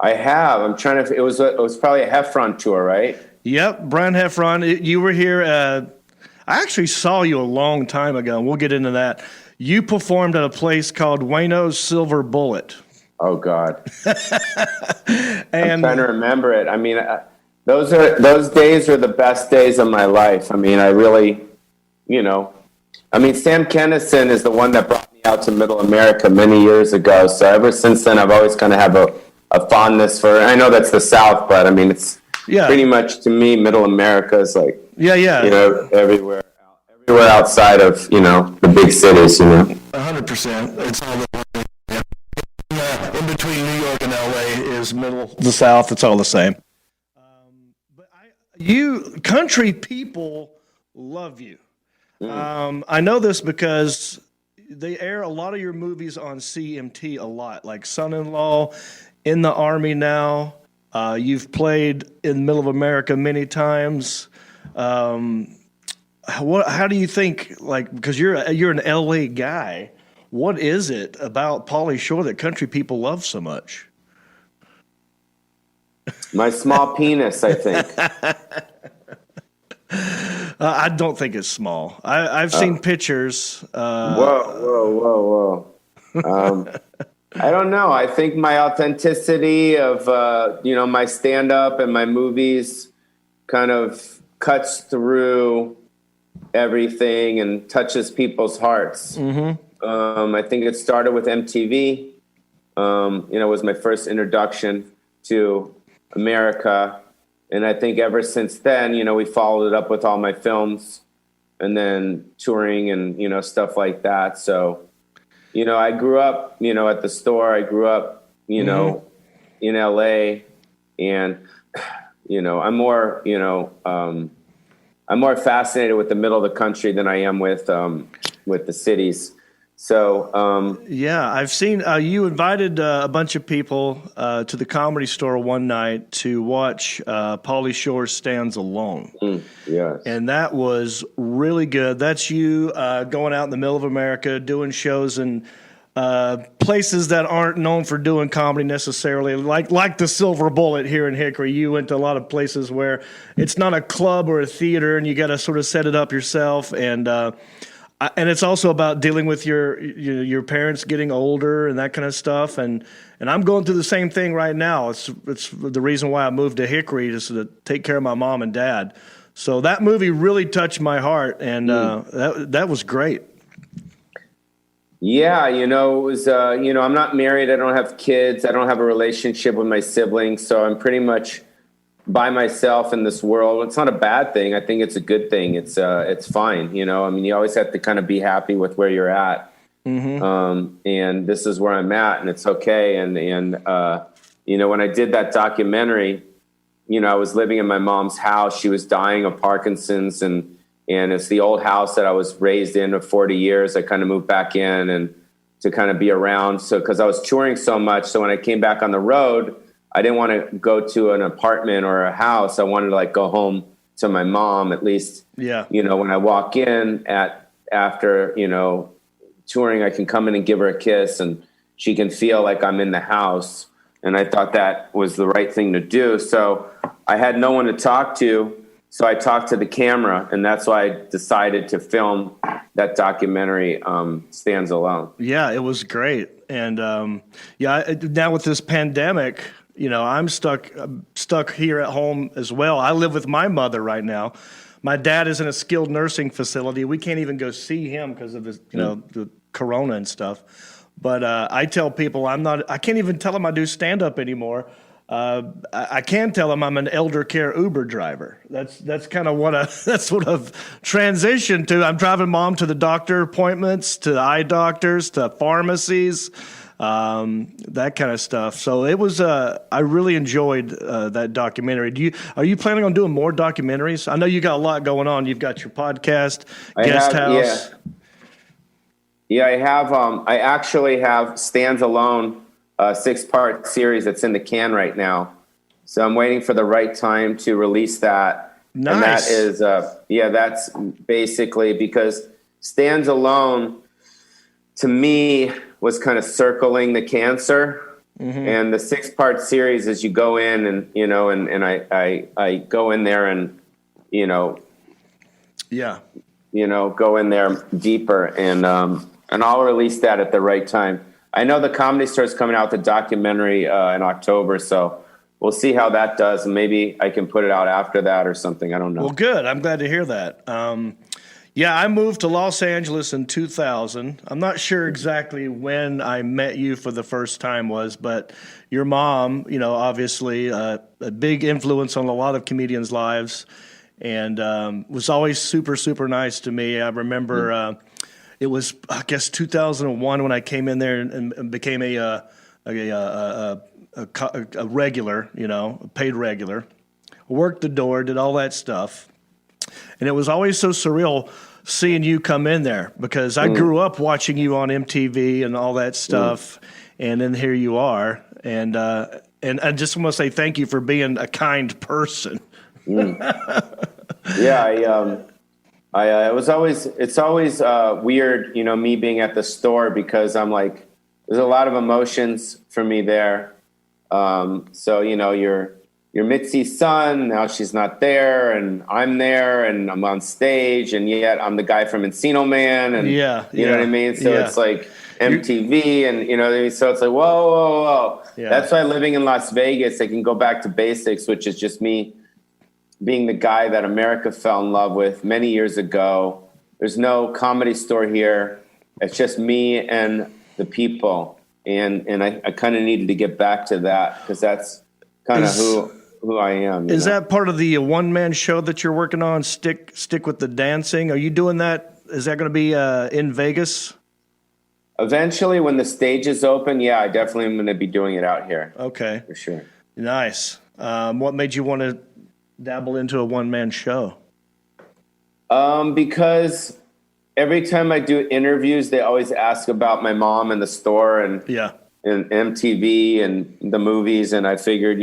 I have. I'm trying to. It was probably a Heffron tour, right? Yep, Brian Heffron. You were here. I actually saw you a long time ago, and we'll get into that. You performed at a place called Wayno's Silver Bullet. Oh God. And I'm trying to remember it. I mean, those days are the best days of my life. I mean, I really, Sam Kennison is the one that brought me out to Middle America many years ago. So ever since then, I've always kind of have a fondness for. I know that's the South, but I mean, it's Yeah. pretty much to me, Middle America is like, Yeah. everywhere outside of the big cities. 100%. It's all in between New York and LA is middle, the South. It's all the same. But country people love you. I know this because they air a lot of your movies on CMT a lot, like Son-in-Law, In the Army Now. You've played in Middle of America many times. How do you think, because you're an LA guy, what is it about Pauly Shore that country people love so much? My small penis, I think. I don't think it's small. I've seen pictures. Whoa. I don't know. I think my authenticity of, my stand-up and my movies kind of cuts through everything and touches people's hearts. I think it started with MTV. It was my first introduction to America. And I think ever since then, we followed it up with all my films and then touring and, stuff like that. So, I grew up, at the store. I grew up, in LA, and, I'm more, I'm more fascinated with the middle of the country than I am with the cities. So yeah, I've seen you invited a bunch of people to the Comedy Store one night to watch Pauly Shore Stands Alone. Yes, and that was really good. That's you going out in the middle of America doing shows in places that aren't known for doing comedy necessarily, like the Silver Bullet here in Hickory. You went to a lot of places where it's not a club or a theater, and you got to sort of set it up yourself. And it's also about dealing with your parents getting older and that kind of stuff. And I'm going through the same thing right now. It's the reason why I moved to Hickory, is to take care of my mom and dad. So that movie really touched my heart, and that was great. Yeah, it was, I'm not married. I don't have kids. I don't have a relationship with my siblings. So I'm pretty much by myself in this world. It's not a bad thing. I think it's a good thing. It's fine. You always have to kind of be happy with where you're at. And this is where I'm at, and it's okay. And when I did that documentary, I was living in my mom's house. She was dying of Parkinson's, and it's the old house that I was raised in for 40 years. I kind of moved back in and to kind of be around. So, cause I was touring so much. So when I came back on the road, I didn't want to go to an apartment or a house. I wanted to go home to my mom, at least. Yeah. When I walk in after touring, I can come in and give her a kiss, and she can feel like I'm in the house. And I thought that was the right thing to do. So I had no one to talk to. So I talked to the camera, and that's why I decided to film that documentary, Stands Alone. Yeah, it was great. And now with this pandemic, I'm stuck here at home as well. I live with my mother right now. My dad is in a skilled nursing facility. We can't even go see him because of the corona and stuff. But I tell people I can't even tell them I do stand-up anymore. I can tell them I'm an elder care Uber driver. That's kind of what I've transitioned to. I'm driving mom to the doctor appointments, to the eye doctors, to pharmacies, that kind of stuff. So it was. I really enjoyed that documentary. Are you planning on doing more documentaries? I know you got a lot going on. You've got your podcast, Guest House. Yeah, I have. I actually have Stands Alone. 6-part series that's in the can right now. So I'm waiting for the right time to release that. Nice. And that is, that's basically because Stands Alone, to me, was kind of circling the cancer. And the 6-part series is you go in and, and I go in there and, go in there deeper and I'll release that at the right time. I know the Comedy Store is coming out with a documentary in October, so we'll see how that does. And maybe I can put it out after that or something. I don't know. Well, good. I'm glad to hear that. Yeah, I moved to Los Angeles in 2000. I'm not sure exactly when I met you for the first time was, but your mom, obviously a big influence on a lot of comedians' lives, and was always super, super nice to me. I remember it was, I guess, 2001 when I came in there and became a regular, a paid regular. Worked the door, did all that stuff. And it was always so surreal seeing you come in there because I grew up watching you on MTV and all that stuff. And then here you are. And I just want to say thank you for being a kind person. Yeah, it's always weird, me being at the store because I'm like, there's a lot of emotions for me there. So, your Mitzi's son, now she's not there, and I'm there, and I'm on stage, and yet I'm the guy from Encino Man, and you know what I mean? So it's like MTV, and you know what I mean? So it's like, whoa. Yeah. That's why living in Las Vegas, I can go back to basics, which is just me being the guy that America fell in love with many years ago. There's no comedy store here. It's just me and the people. And I kind of needed to get back to that because that's kind of who I am. Is that part of the one-man show that you're working on, Stick with the Dancing? Are you doing that? Is that going to be in Vegas? Eventually, when the stage is open, I definitely am going to be doing it out here. Okay. For sure. Nice. What made you want to dabble into a one-man show? Because every time I do interviews, they always ask about my mom and the store and MTV and the movies. And I figured,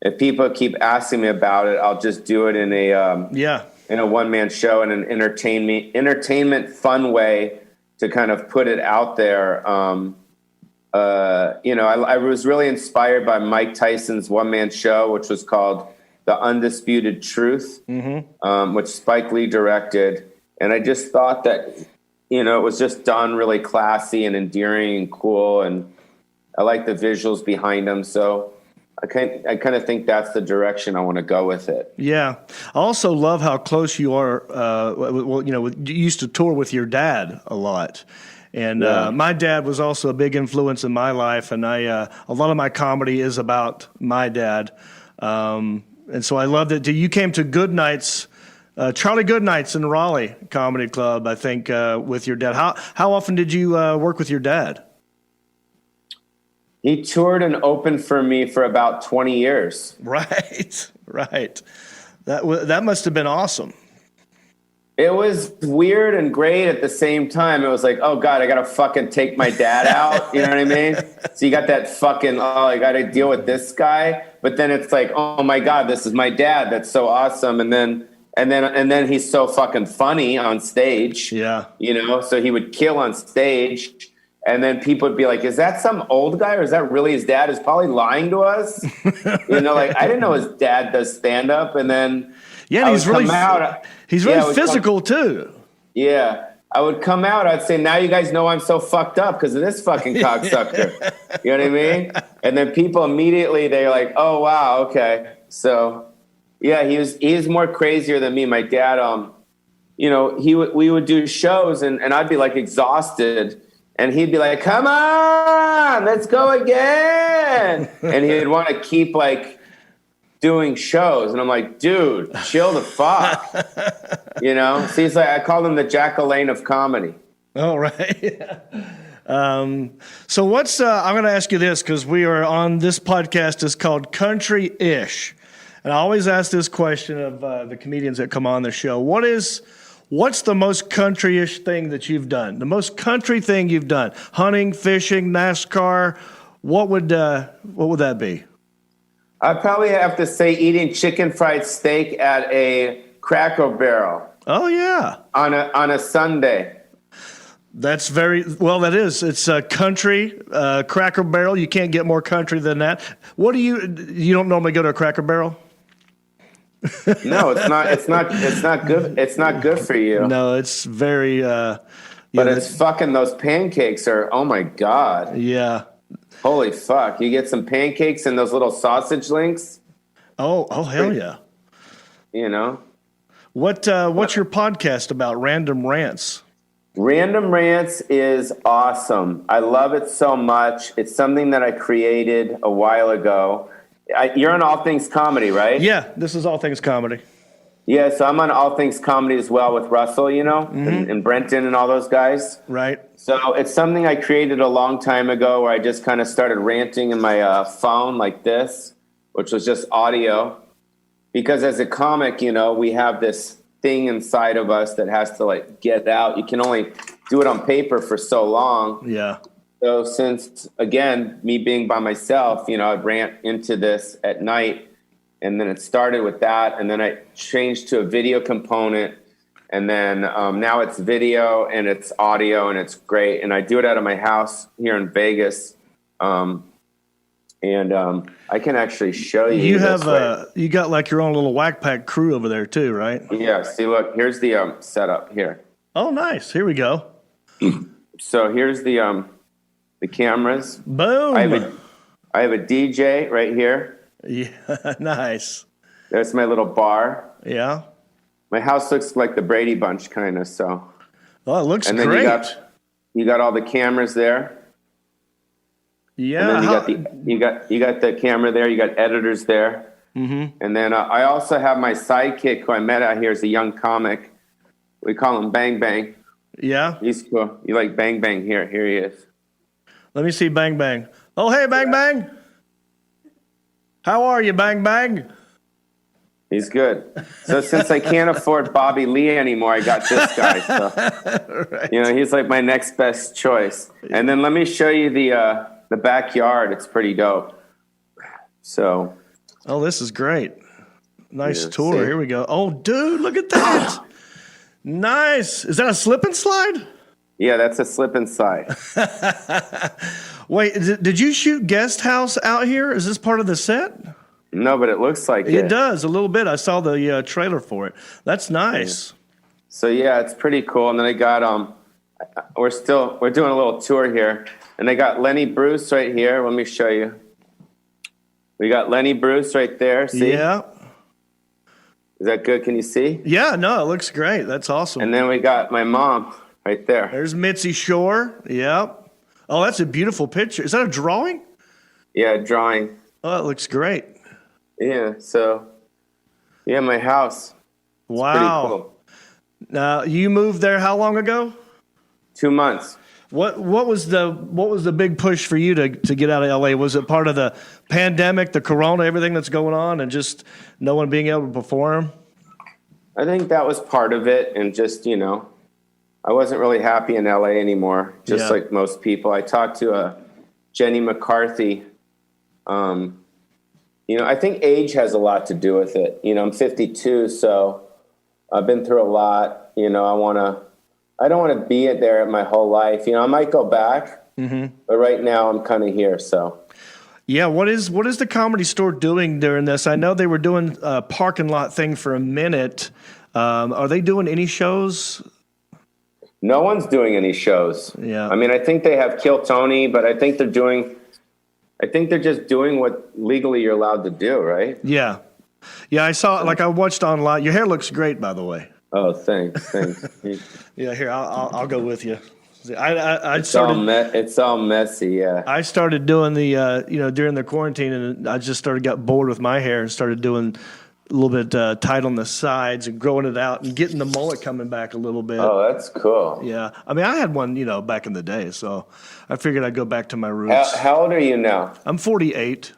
if people keep asking me about it, I'll just do it in a one-man show in an entertainment fun way to kind of put it out there. I was really inspired by Mike Tyson's one-man show, which was called The Undisputed Truth, which Spike Lee directed. And I just thought that, it was just done really classy and endearing and cool. And I like the visuals behind them. So I kind of think that's the direction I want to go with it. Yeah. I also love how close you are. You used to tour with your dad a lot. And my dad was also a big influence in my life. And a lot of my comedy is about my dad. And so I love that you came to Goodnights, Charlie Goodnights in Raleigh Comedy Club, I think, with your dad. How often did you work with your dad? He toured and opened for me for about 20 years. Right. That must have been awesome. It was weird and great at the same time. It was like, oh God, I got to fucking take my dad out. You know what I mean? So you got that fucking, I got to deal with this guy. But then it's like, oh my God, this is my dad. That's so awesome. And then he's so fucking funny on stage. Yeah. So he would kill on stage. And then people would be like, is that some old guy or is that really his dad? Is Pauly lying to us? I didn't know his dad does stand up. And then he's really physical too. Yeah. I would come out. I'd say, now you guys know I'm so fucked up because of this fucking cocksucker. You know what I mean? And then people immediately, they're like, oh, wow. Okay. So yeah, he's more crazier than me. My dad, we would do shows and I'd be like exhausted. And he'd be like, come on, let's go again. And he'd want to keep like doing shows. And I'm like, dude, chill the fuck. So he's like, I call him the Jack LaLanne of comedy. Oh, right. So what's, I'm going to ask you this because we are on this podcast is called Country-ish. And I always ask this question of the comedians that come on the show. What's the most country-ish thing that you've done? The most country thing you've done? Hunting, fishing, NASCAR. What would that be? I'd probably have to say eating chicken fried steak at a Cracker Barrel. Oh yeah. On a Sunday. That's that is. It's a country Cracker Barrel. You can't get more country than that. What do you don't normally go to a Cracker Barrel? No, it's not. It's not good. It's not good for you. No, it's very. But it's fucking those pancakes are. Oh my God. Yeah. Holy fuck! You get some pancakes and those little sausage links. Oh hell yeah. What's your podcast about? Random Rants. Random Rants is awesome. I love it so much. It's something that I created a while ago. You're on All Things Comedy, right? Yeah, this is All Things Comedy. Yeah, so I'm on All Things Comedy as well with Russell, and Brenton and all those guys. Right. So it's something I created a long time ago where I just kind of started ranting in my phone like this, which was just audio. Because as a comic, we have this thing inside of us that has to like get out. You can only do it on paper for so long. Yeah. So since, again, me being by myself, I'd rant into this at night. And then it started with that. And then I changed to a video component. And then now it's video and it's audio and it's great. And I do it out of my house here in Vegas. And I can actually show you. You have you got like your own little Whack Pack crew over there too, right? Yeah. See, look, here's the setup here. Oh, nice. Here we go. So here's the cameras. Boom. I have a DJ right here. Yeah, nice. There's my little bar. Yeah. My house looks like the Brady Bunch, kind of. So. Oh, it looks and then great. You got all the cameras there. Yeah. And then you got the camera there. You got editors there. Mm-hmm. And then I also have my sidekick who I met out here as a young comic. We call him Bang Bang. Yeah. He's cool. You like Bang Bang? Here he is. Let me see Bang Bang. Oh, hey, Bang Bang. How are you, Bang Bang? He's good. So since I can't afford Bobby Lee anymore, I got this guy. So Right. he's like my next best choice. And then let me show you the backyard. It's pretty dope. So. Oh, this is great. Nice Yeah, tour. see? Here we go. Oh, dude, look at that. Nice. Is that a slip and slide? Yeah, that's a slip and slide. Wait, did you shoot Guest House out here? Is this part of the set? No, but it looks like it. It does a little bit. I saw the trailer for it. That's nice. So yeah, it's pretty cool. And then I got we're doing a little tour here, and I got Lenny Bruce right here. Let me show you. We got Lenny Bruce right there. See? Yeah. Is that good? Can you see? Yeah, no, it looks great. That's awesome. And then we got my mom right there. There's Mitzi Shore. Yep. Oh, that's a beautiful picture. Is that a drawing? Yeah, drawing. Oh, it looks great. Yeah. So, yeah, my house. It's Wow. pretty cool. Now, you moved there how long ago? 2 months. What was the big push for you to get out of LA? Was it part of the pandemic, the corona, everything that's going on, and just no one being able to perform? I think that was part of it, and just I wasn't really happy in LA anymore, just Yeah. like most people. I talked to Jenny McCarthy. I think age has a lot to do with it. I'm 52, so I've been through a lot. I don't want to be there my whole life. I might go back, but right now I'm kind of here. So. Yeah, what is the Comedy Store doing during this? I know they were doing a parking lot thing for a minute. Are they doing any shows? No one's doing any shows. Yeah. I mean, I think they have Kill Tony, but I think they're just doing what legally you're allowed to do, right? Yeah. Yeah, I saw, I watched online. Your hair looks great, by the way. Oh, thanks. Yeah, here, I'll go with you. See, I It's started, all messy, yeah. I started doing the, during the quarantine, and I just got bored with my hair and started doing a little bit tight on the sides and growing it out and getting the mullet coming back a little bit. Oh, that's cool. Yeah. I mean, I had one, back in the day, so I figured I'd go back to my roots. How old are you now? I'm 48.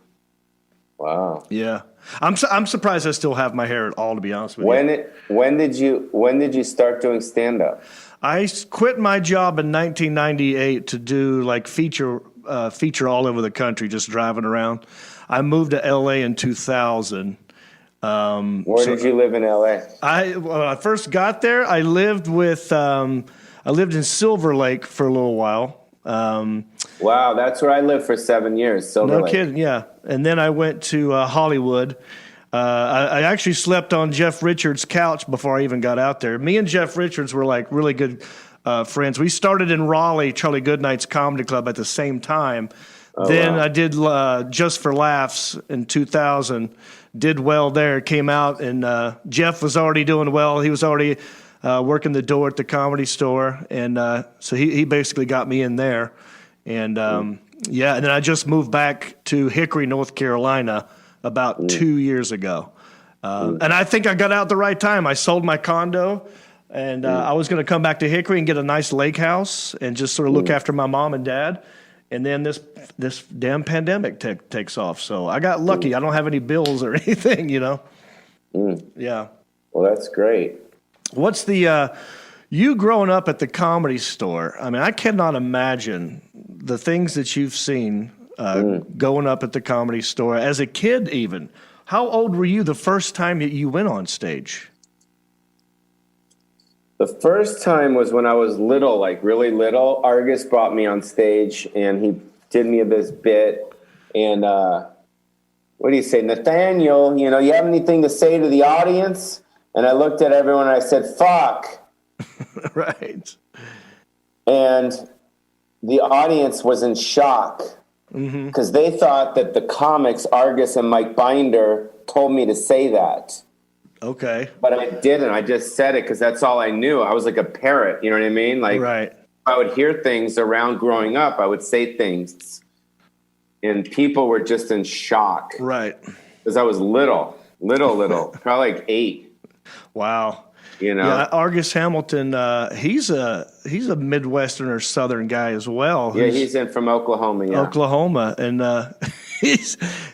Wow. Yeah. I'm surprised I still have my hair at all, to be honest with you. When did you start doing stand-up? I quit my job in 1998 to do feature all over the country, just driving around. I moved to LA in 2000. Where did you live in LA? When I first got there, I lived in Silver Lake for a little while. Wow, that's where I lived for 7 years. Silver No Lake. kidding, yeah. And then I went to Hollywood. I actually slept on Jeff Richards' couch before I even got out there. Me and Jeff Richards were really good friends. We started in Raleigh, Charlie Goodnight's comedy club at the same time. Then wow. I did Just for Laughs in 2000. Did well there. Came out, and Jeff was already doing well. He was already working the door at the Comedy Store, and so he basically got me in there. And and then I just moved back to Hickory, North Carolina, about 2 years ago. And I think I got out the right time. I sold my condo, and I was going to come back to Hickory and get a nice lake house and just sort of look after my mom and dad. And then this damn pandemic takes off. So I got lucky. I don't have any bills or anything, you know. Yeah. Well, that's great. What's the you growing up at the Comedy Store? I mean, I cannot imagine the things that you've seen going up at the Comedy Store as a kid. Even how old were you the first time that you went on stage? The first time was when I was little, like really little. Argus brought me on stage, and he did me this bit. And what do you say, Nathaniel? You know, you have anything to say to the audience? And I looked at everyone and I said, "Fuck." Right. And the audience was in shock because they thought that the comics, Argus and Mike Binder, told me to say that. Okay. But I didn't. I just said it because that's all I knew. I was like a parrot. You know what I mean? Like, Right. I would hear things around growing up. I would say things, and people were just in shock. Right. Because I was little, probably like 8. Wow. You know? Yeah, Argus Hamilton. He's a Midwestern or Southern guy as well. Yeah, he's in from Oklahoma. Yeah. Oklahoma, and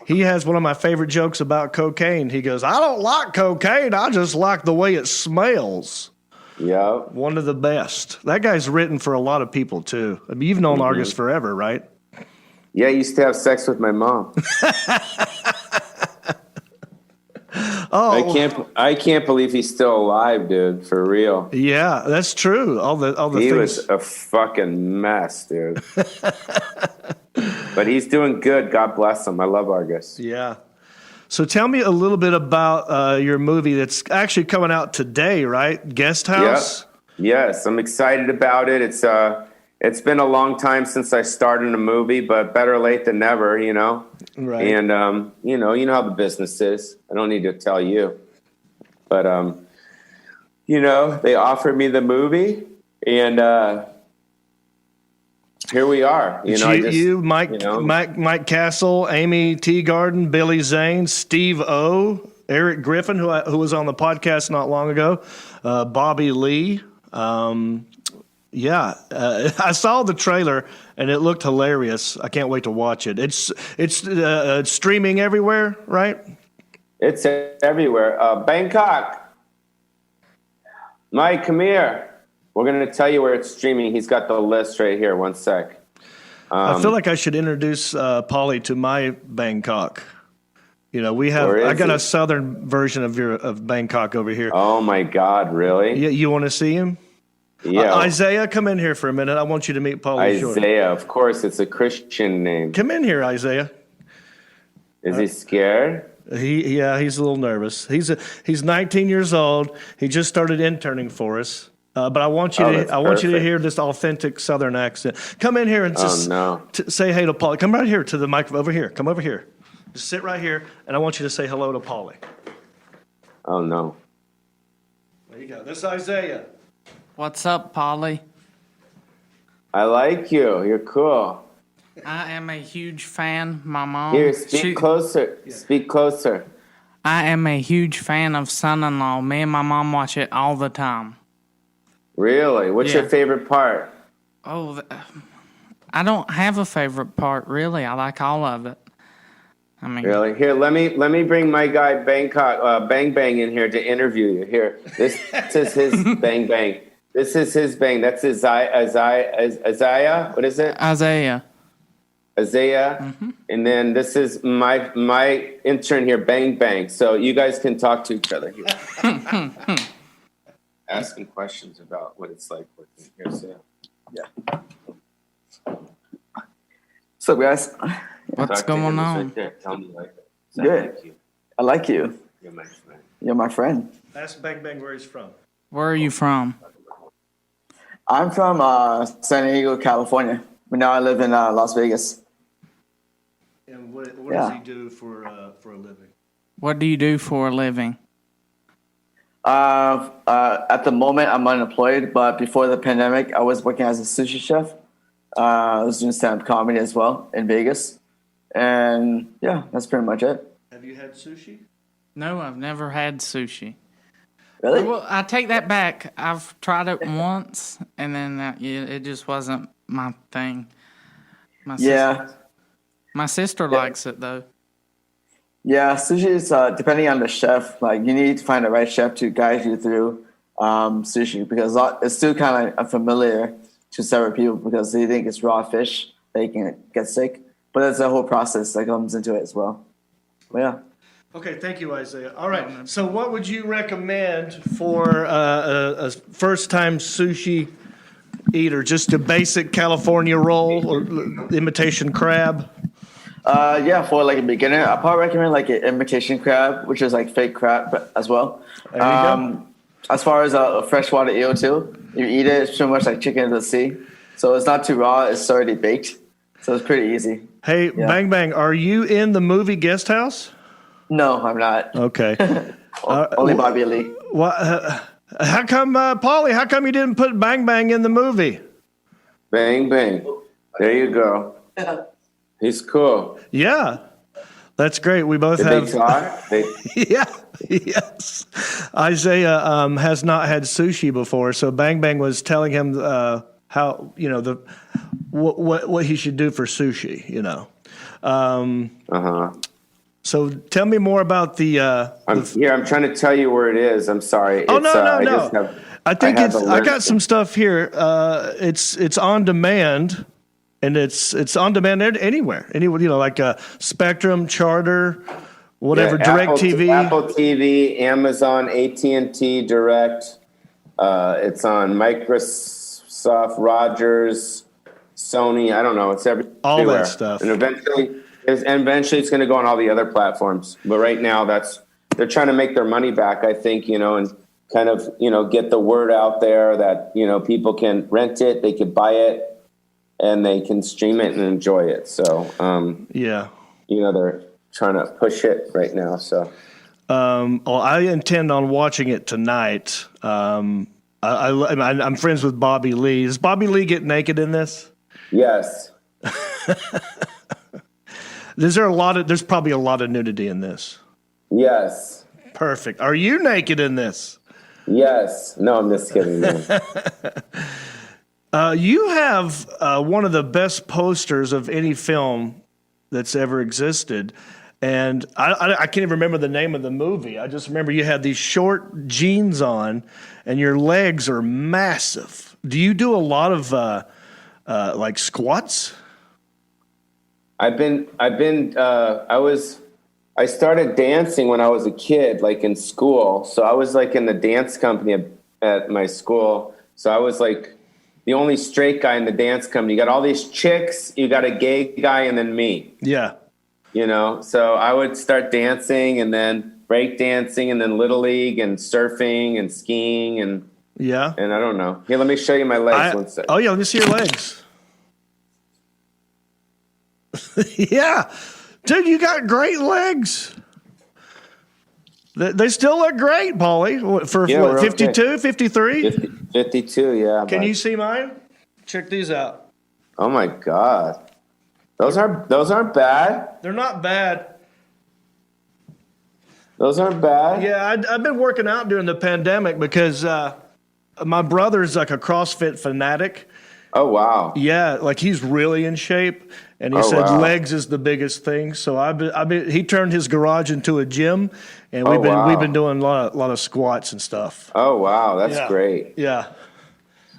he has one of my favorite jokes about cocaine. He goes, "I don't like cocaine. I just like the way it smells." Yeah. One of the best. That guy's written for a lot of people too. I mean, you've known Argus forever, right? Yeah, I used to have sex with my mom. I can't believe he's still alive, dude. For real. Yeah, that's true. All the He things. was a fucking mess, dude. But he's doing good. God bless him. I love Argus. Yeah. So tell me a little bit about your movie that's actually coming out today, right? Guest House? Yep. Yes, I'm excited about it. It's been a long time since I started a movie, but better late than never, you know? Right. And, you know how the business is. I don't need to tell you. But, you know, they offered me the movie, and here we are. You know, Mike Castle, Amy Teagarden, Billy Zane, Steve O, Eric Griffin, who was on the podcast not long ago, Bobby Lee. Yeah, I saw the trailer and it looked hilarious. I can't wait to watch it. It's streaming everywhere, right? It's everywhere. Bangkok. Mike, come here. We're going to tell you where it's streaming. He's got the list right here. One sec. I feel like I should introduce Pauly to my Bangkok. You know, I got a southern version of Bangkok over here. Oh my God, really? Yeah, you want to see him? Yeah. Isaiah, come in here for a minute. I want you to meet Pauly Shore. Isaiah, of course, it's a Christian name. Come in here, Isaiah. Is he scared? He's a little nervous. He's 19 years old. He just started interning for us. But I want you to hear this authentic Southern accent. Come in here and just say hey to Pauly. Come right here to the microphone. Over here. Come over here. Just sit right here, and I want you to say hello to Pauly. Oh no. There you go. This is Isaiah. What's up, Pauly? I like you. You're cool. I am a huge fan. My mom. Here, speak closer. Yeah. Speak closer. I am a huge fan of Son-in-Law. Me and my mom watch it all the time. Really? What's your favorite part? Oh, I don't have a favorite part, really. I like all of it. I mean, really? Here, let me bring my guy Bangkok Bang Bang in here to interview you. Here, this is his Bang Bang. This is his Bang. That's Isaiah. What is it? Isaiah. Mm-hmm. And then this is my intern here, Bang Bang. So you guys can talk to each other here. Asking questions about what it's like working here. So, yeah. What's up, guys? What's going on? Right there. Tell me you like it. Good. I like you. You're my friend. You're my friend. Ask Bang Bang where he's from. Where are you from? I'm from San Diego, California, but now I live in Las Vegas. And what Yeah. does he do for a living? What do you do for a living? At the moment, I'm unemployed, but before the pandemic, I was working as a sushi chef. I was doing stand-up comedy as well in Vegas. And yeah, that's pretty much it. Have you had sushi? No, I've never had sushi. Really? Well, I take that back. I've tried it once, and then it just wasn't my thing. My sister likes it though. Yeah, sushi is depending on the chef. Like you need to find the right chef to guide you through sushi because it's still kind of unfamiliar to several people because they think it's raw fish. They can get sick, but there's a whole process that comes into it as well. But yeah. Okay, thank you, Isaiah. All right, so what would you recommend for a first-time sushi eater? Just a basic California roll or imitation crab? Yeah, for like a beginner, I probably recommend like an imitation crab, which is like fake crab as well. There you go. As far as a freshwater eel too, you eat it, it's pretty much like chicken in the sea. So it's not too raw, it's already baked. So it's pretty easy. Hey, Yeah. Bang Bang, are you in the movie Guest House? No, I'm not. Okay. Only Bobby Lee. How come, Pauly, how come you didn't put Bang Bang in the movie? Bang, bang. There you go. He's cool. Yeah, that's great. We both Did have. they talk? Yeah, yes. Isaiah has not had sushi before, so Bang Bang was telling him how what he should do for sushi. So tell me more about the. I'm trying to tell you where it is. I'm sorry. Oh, no. I got some stuff here. It's on demand, and it's on demand anywhere. Like Spectrum, Charter, whatever, DirecTV. Apple TV, Amazon, AT&T, Direct. It's on Microsoft, Rogers, Sony. I don't know. It's everywhere. All that stuff. And eventually it's going to go on all the other platforms. But right now, they're trying to make their money back, I think, and kind of, get the word out there that, people can rent it, they could buy it, and they can stream it and enjoy it. So, Yeah. They're trying to push it right now. So, I intend on watching it tonight. I'm friends with Bobby Lee. Does Bobby Lee get naked in this? yes. There's probably a lot of nudity in this. Yes. Perfect. Are you naked in this? Yes. No, I'm just kidding. Man. You have one of the best posters of any film that's ever existed. And I can't even remember the name of the movie. I just remember you had these short jeans on and your legs are massive. Do you do a lot of like squats? I started dancing when I was a kid, like in school. So I was like in the dance company at my school. So I was like the only straight guy in the dance company. You got all these chicks, you got a gay guy, and then me. Yeah. So I would start dancing and then break dancing and then Little League and surfing and skiing and Yeah. And I don't know. Here, let me show you my legs one second. Oh, yeah, let me see your legs. Yeah. Dude, you got great legs. They still look great, Pauly. For what, 52, okay. 53? 52, yeah. Can you see mine? Check these out. Oh, my God. Those aren't bad. They're not bad. Those aren't bad. Yeah, I've been working out during the pandemic because my brother's like a CrossFit fanatic. Oh, wow. Yeah, like he's really in shape. And he said legs is the biggest thing. So he turned his garage into a gym, and we've been doing a lot of squats and stuff. Oh, wow, that's great. Yeah.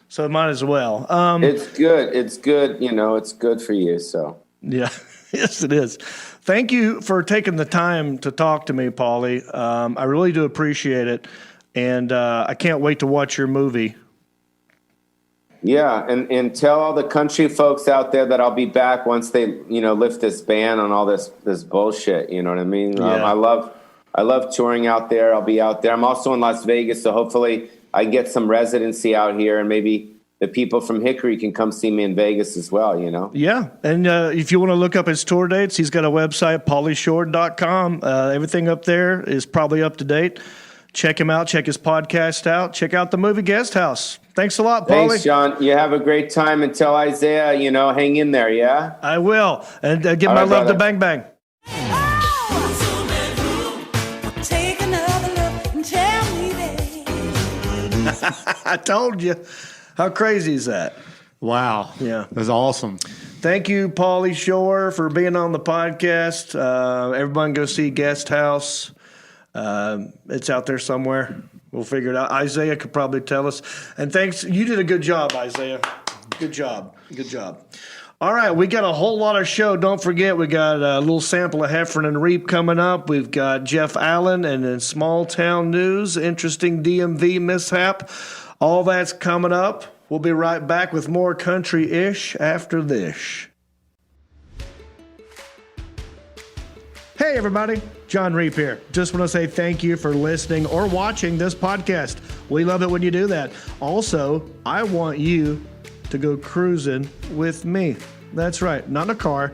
So might as well. It's good. It's good. It's good for you. So yeah, yes, it is. Thank you for taking the time to talk to me, Pauly. I really do appreciate it, and I can't wait to watch your movie. Yeah, and tell all the country folks out there that I'll be back once they, lift this ban on all this bullshit. You know what I mean? Yeah. I love touring out there. I'll be out there. I'm also in Las Vegas, so hopefully I get some residency out here and maybe the people from Hickory can come see me in Vegas as well, you know? Yeah. And if you want to look up his tour dates, he's got a website, paulyshore.com. Everything up there is probably up to date. Check him out. Check his podcast out. Check out the movie Guest House. Thanks a lot, Pauly. Thanks, John. You have a great time, and tell Isaiah, hang in there, yeah? I will. And give All my right, love to brother. Bang Bang. Take another look and tell me that. I told you. How crazy is that? Wow. Yeah. That's awesome. Thank you, Pauly Shore, for being on the podcast. Everyone go see Guest House. It's out there somewhere. We'll figure it out. Isaiah could probably tell us. And thanks. You did a good job, Isaiah. Good job. Good job. All right, we got a whole lot of show. Don't forget, we got a little sample of Heffron and Reap coming up. We've got Jeff Allen and in Small Town News, interesting DMV mishap. All that's coming up. We'll be right back with more country-ish after this. Hey, everybody. Jon Reap here. Just want to say thank you for listening or watching this podcast. We love it when you do that. Also, I want you to go cruising with me. That's right. Not in a car,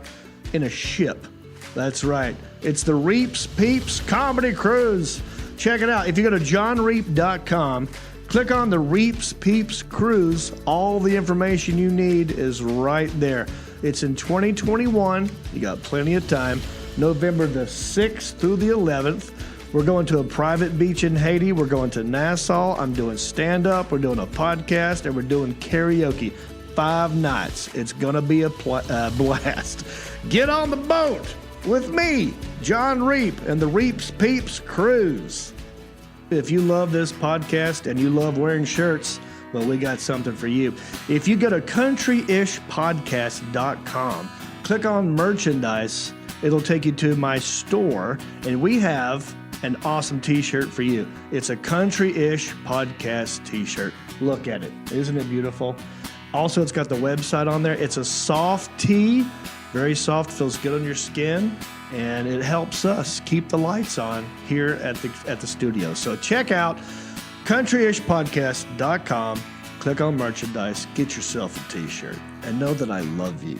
in a ship. That's right. It's the Reaps Peeps Comedy Cruise. Check it out. If you go to johnreap.com, click on the Reaps Peeps Cruise. All the information you need is right there. It's in 2021. You got plenty of time. November the 6th through the 11th. We're going to a private beach in Haiti. We're going to Nassau. I'm doing stand-up. We're doing a podcast, and we're doing karaoke. 5 nights. It's going to be a blast. Get on the boat with me, Jon Reap, and the Reaps Peeps Cruise. If you love this podcast and you love wearing shirts, well, we got something for you. If you go to countryishpodcast.com, click on merchandise, it'll take you to my store, and we have an awesome t-shirt for you. It's a Country-ish podcast t-shirt. Look at it. Isn't it beautiful? Also, it's got the website on there. It's a soft tee, very soft, feels good on your skin, and it helps us keep the lights on here at the studio. So check out countryishpodcast.com, click on merchandise, get yourself a t-shirt, and know that I love you.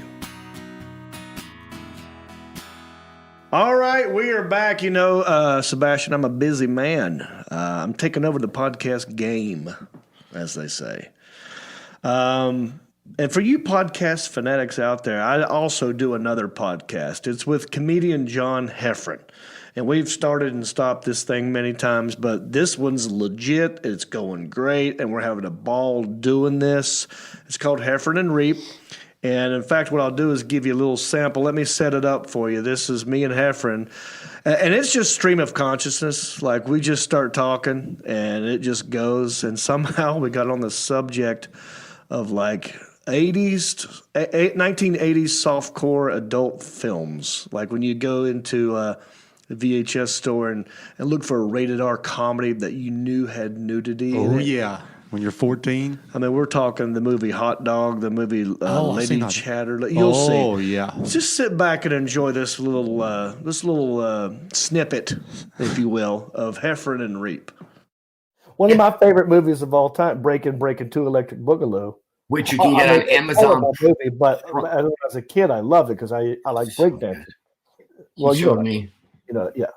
All right, we are back. Sebastian, I'm a busy man. I'm taking over the podcast game, as they say. And for you podcast fanatics out there, I also do another podcast. It's with comedian John Heffron. And we've started and stopped this thing many times, but this one's legit. It's going great, and we're having a ball doing this. It's called Heffron and Reap. And in fact, what I'll do is give you a little sample. Let me set it up for you. This is me and Heffron. And it's just stream of consciousness. Like, we just start talking, and it just goes. And somehow we got on the subject of, 1980s softcore adult films. Like, when you go into the VHS store and look for a rated R comedy that you knew had nudity in it. Yeah. When you're 14? I mean, we're talking the movie Hot Dog, the movie Lady Chatter. You'll see. Oh, yeah. Just sit back and enjoy this little snippet, if you will, of Heffron and Reap. One of my favorite movies of all time, Breaking 2 Electric Boogaloo. Which you can get on Amazon. Movie, but as a kid, I loved it because I like breakdancing. Well, He showed me. Yeah.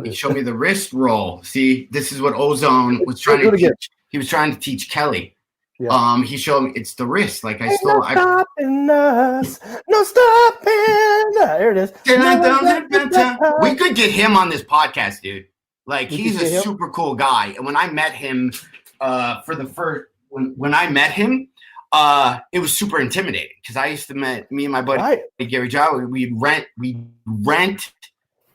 He showed me the wrist roll. See, this is what Ozone was trying to teach. He was trying to teach Kelly. Yeah. He showed me it's the wrist. Like I Ain't stole. no stopping us. No stopping. There it is. We could get him on this podcast, dude. Like, he's a super cool guy. And when I met him, when I met him, it was super intimidating because I used to me and my buddy Gary Jow. We rent.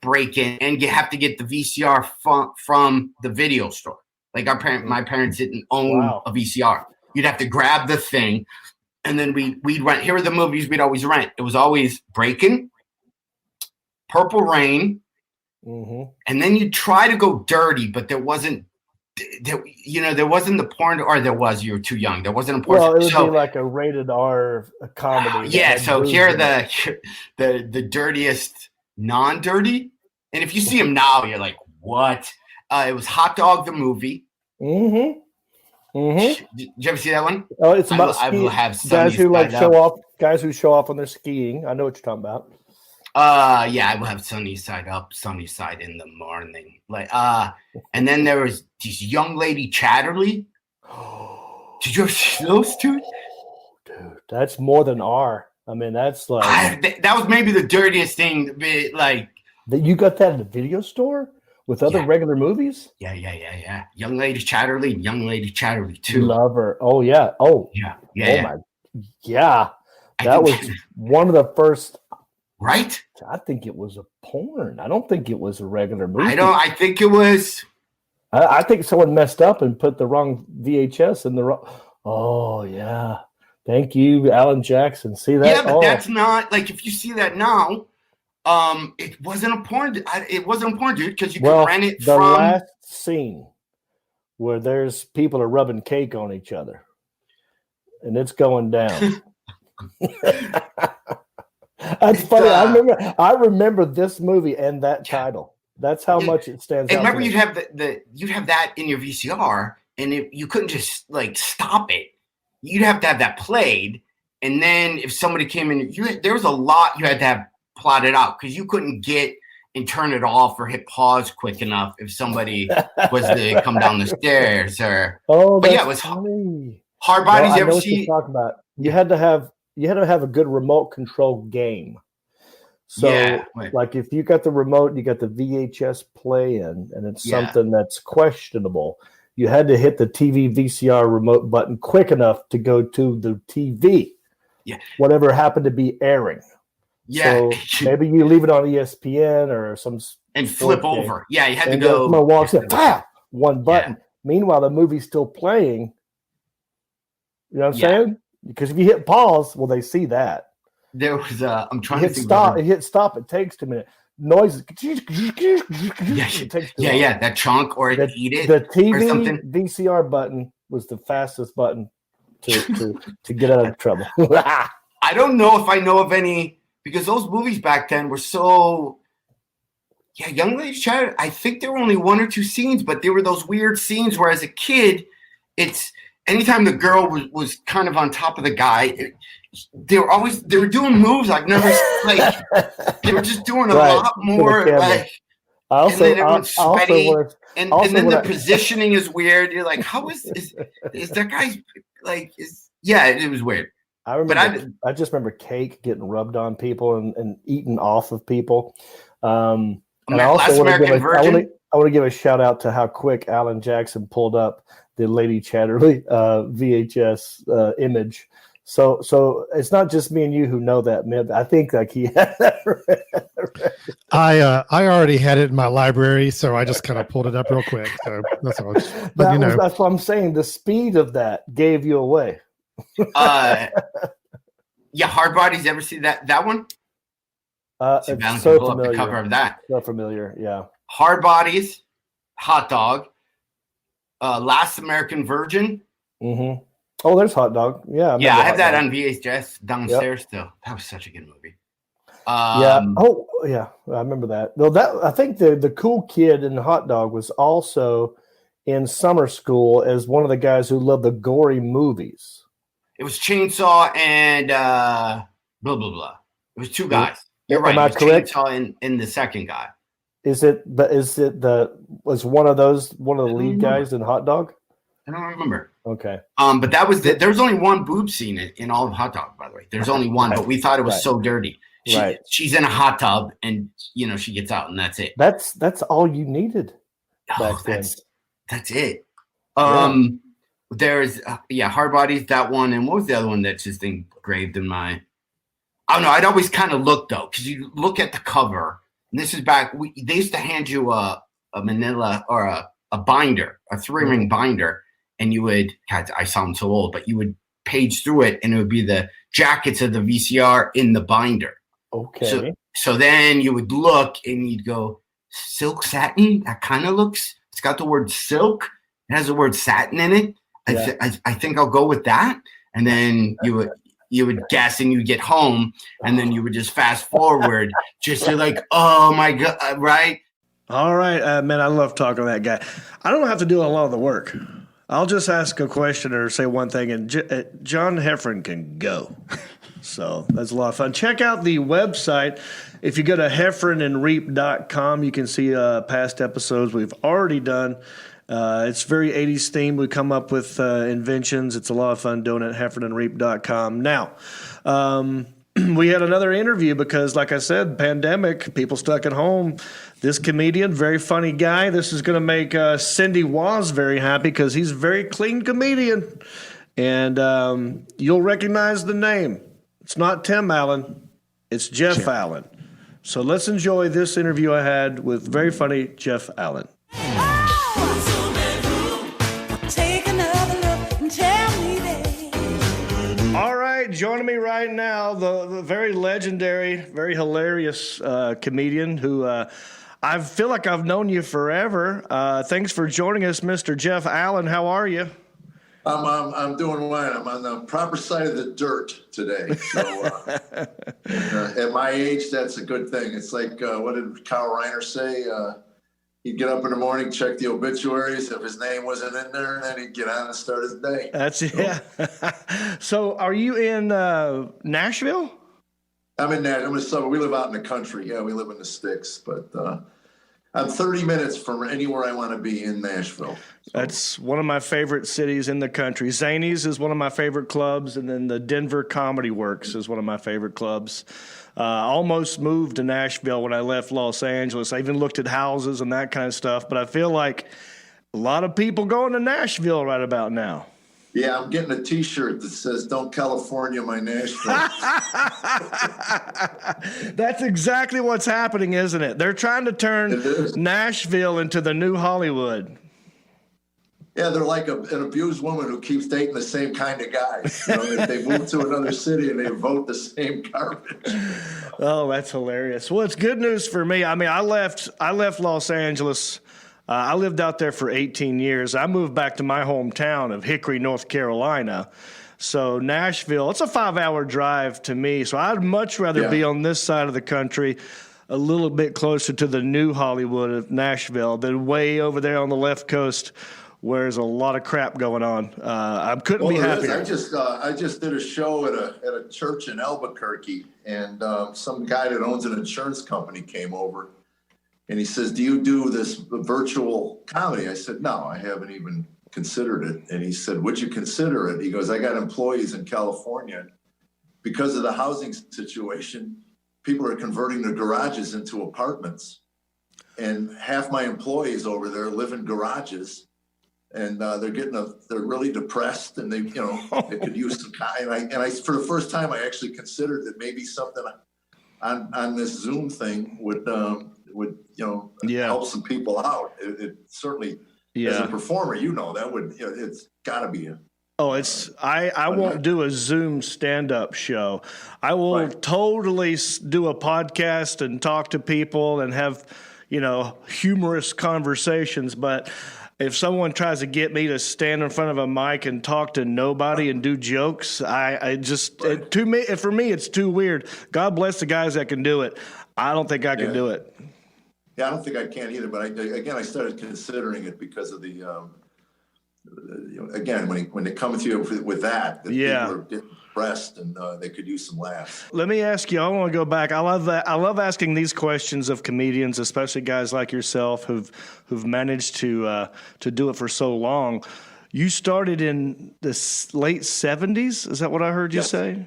Break in, and you have to get the VCR from the video store. Like my parents didn't own a VCR. You'd have to grab the thing, and then we'd rent. Here are the movies we'd always rent. It was always Breakin', Purple Rain, and then you try to go dirty, but there wasn't. There wasn't the porn, or there was. You were too young. There wasn't a porn. Well, it would be like a rated R comedy. Yeah. So here are the dirtiest. Non-dirty, and if you see him now, you're like, "What?" It was Hot Dog the movie. Did you ever see that one? Oh, it's about I will have guys who Sunny side show up. off. Guys who show off on their skiing. I know what you're talking about. Yeah, I will have Sunny side up, Sunny side in the morning. And then there was this young lady Chatterley. Did you ever see those two? Dude, that's more than R. I mean, that's like that was maybe the dirtiest thing. That you got that in a video store with other regular movies. Yeah. Young lady Chatterley, and young lady Chatterley too. Love her. Oh yeah. Oh yeah. That was one of the first. Right. I think it was a porn. I don't think it was a regular movie. I think it was. I think someone messed up and put the wrong VHS in the wrong. Oh yeah. Thank you, Alan Jackson. See that? Yeah, but that's not like if you see that now. It wasn't a porn. It wasn't a porn, dude, because you could rent it the from last scene where there's people are rubbing cake on each other, and it's going down. That's funny. I remember this movie and that title. That's how much it stands out. And remember, you'd have that in your VCR, and you couldn't just like stop it. You'd have to have that played, and then if somebody came in, there was a lot you had to have plotted out because you couldn't get and turn it off or hit pause quick enough if somebody was to come down the stairs or. But yeah, it was funny. Hard Bodies. You ever see? Talking about you had to have a good remote control game. So, like, if you got the remote, you got the VHS play in, and it's something that's questionable. You had to hit the TV VCR remote button quick enough to go to the TV. Yeah. Whatever happened to be airing. Yeah. So maybe you leave it on ESPN or some and flip over. Yeah, you had to go. Someone walks in, one button. Yeah. Meanwhile, the movie's still playing. You know what I'm saying? Because if you hit pause, well, they see that. There was I'm trying to think. Stop. It hit stop. It takes 2 minutes. Noises. Yeah. That chunk or eat it. The TV or something. VCR button was the fastest button to get out of trouble. I don't know if I know of any because those movies back then were so. Yeah, Young Ladies Chat. I think there were only 1 or 2 scenes, but there were those weird scenes where, as a kid, it's anytime the girl was kind of on top of the guy. They were doing moves I've never like. They were just doing a lot more like. And then everyone's sweaty, and then the positioning is weird. You're like, how is that guy's like? It was weird. I remember. I just remember cake getting rubbed on people and eaten off of people. And I also want to give a shout out to how quick Alan Jackson pulled up the Lady Chatterley VHS image. So it's not just me and you who know that, man. I think like he had that. I already had it in my library, so I just kind of pulled it up real quick. So that's all. But that's what I'm saying. The speed of that gave you away. Hard Bodies. Ever see that one? It's so pull familiar. Up the cover of that. So familiar, yeah. Hard Bodies, Hot Dog, Last American Virgin. Mm-hmm. Oh, there's Hot Dog. Yeah, I have that on VHS downstairs still. That was such a good movie. Yeah. Oh, yeah. I remember that. Though I think the cool kid in Hot Dog was also in summer school as one of the guys who loved the gory movies. It was Chainsaw and blah blah blah. It was 2 guys. You're right. Am I correct? Chainsaw and the second guy. Was one of the lead guys in Hot Dog? I don't remember. Okay. But that was there was only 1 boob scene in all of Hot Dog, by the way. There's only 1, but we thought it was so dirty. She's in a hot tub and she gets out and that's it. That's all you needed back then. That's it. There's Hard Bodies, that one, and what was the other one that's just engraved in my I don't know, I'd always kind of look though, because you look at the cover, and this is back they used to hand you a manila or a binder, a 3-ring binder. And you would, God, I sound so old, but you would page through it and it would be the jackets of the VCR in the binder. Okay. So then you would look and you'd go, silk satin? That kind of looks, it's got the word silk. It has the word satin in it. Yeah. I think I'll go with that. And then you would guess and you get home and then you would just fast forward. Just you're like, oh my God, right? All right, man, I love talking to that guy. I don't have to do a lot of the work. I'll just ask a question or say one thing, and John Heffron can go. So that's a lot of fun. Check out the website. If you go to heffronandreap.com, you can see past episodes we've already done. It's very 80s themed. We come up with inventions. It's a lot of fun doing it at heffronandreap.com. Now, we had another interview because, like I said, pandemic, people stuck at home. This comedian, very funny guy. This is going to make Cindy Waz very happy because he's a very clean comedian. And you'll recognize the name. It's not Tim Allen. It's Jeff Allen. So let's enjoy this interview I had with very funny Jeff Allen. All right, joining me right now, the very legendary, very hilarious comedian who I feel like I've known you forever. Thanks for joining us, Mr. Jeff Allen. How are you? I'm doing fine. I'm on the proper side of the dirt today. So at my age, that's a good thing. It's like, what did Kyle Reiner say? He'd get up in the morning, check the obituaries. If his name wasn't in there, and then he'd get on and start his day. That's it. Yeah. So are you in Nashville? I'm in Nashville. I'm in a suburb. We live out in the country. Yeah, we live in the sticks. But I'm 30 minutes from anywhere I want to be in Nashville. So. That's one of my favorite cities in the country. Zany's is one of my favorite clubs, and then the Denver Comedy Works is one of my favorite clubs. I almost moved to Nashville when I left Los Angeles. I even looked at houses and that kind of stuff, but I feel like a lot of people going to Nashville right about now. Yeah, I'm getting a T-shirt that says, "Don't California my Nashville." That's exactly what's happening, isn't it? They're trying to turn Nashville into the new Hollywood. Yeah, they're like an abused woman who keeps dating the same kind of guy. You know, they move to another city and they vote the same garbage. Oh, that's hilarious. Well, it's good news for me. I mean, I left Los Angeles. I lived out there for 18 years. I moved back to my hometown of Hickory, North Carolina. So Nashville, it's a 5-hour drive to me. So I'd much rather be on this side of the country, a little bit closer to the new Hollywood of Nashville than way over there on the left coast, where there's a lot of crap going on. I couldn't be happier. I just did a show at a church in Albuquerque, and some guy that owns an insurance company came over, and he says, "Do you do this virtual comedy?" I said, "No, I haven't even considered it." And he said, "Would you consider it?" He goes, "I got employees in California. Because of the housing situation, people are converting their garages into apartments, and half my employees over there live in garages." And they're really depressed, and they could use some kind. And I for the first time I actually considered that maybe something on this Zoom thing would help some people out. It certainly, as a performer, that would it's got to be a. Oh, I won't do a Zoom stand-up show. I will totally do a podcast and talk to people and have humorous conversations, but if someone tries to get me to stand in front of a mic and talk to nobody and do jokes, for me, it's too weird. God bless the guys that can do it. I don't think I can do it. Yeah, I don't think I can either. But I started considering it because of the, when they come to you with that people are getting depressed and they could use some laughs. Let me ask you. I want to go back. I love that. I love asking these questions of comedians, especially guys like yourself who've managed to do it for so long. You started in the late 70s. Is that what I heard you say?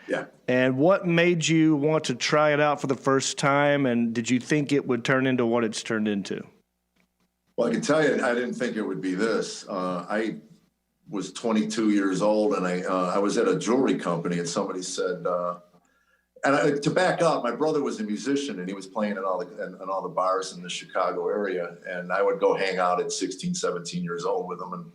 Yeah. And what made you want to try it out for the first time? And did you think it would turn into what it's turned into? Well, I can tell you, I didn't think it would be this. I was 22 years old, and I was at a jewelry company, and somebody said, to back up, my brother was a musician, and he was playing in all the bars in the Chicago area, and I would go hang out at 16, 17 years old with them.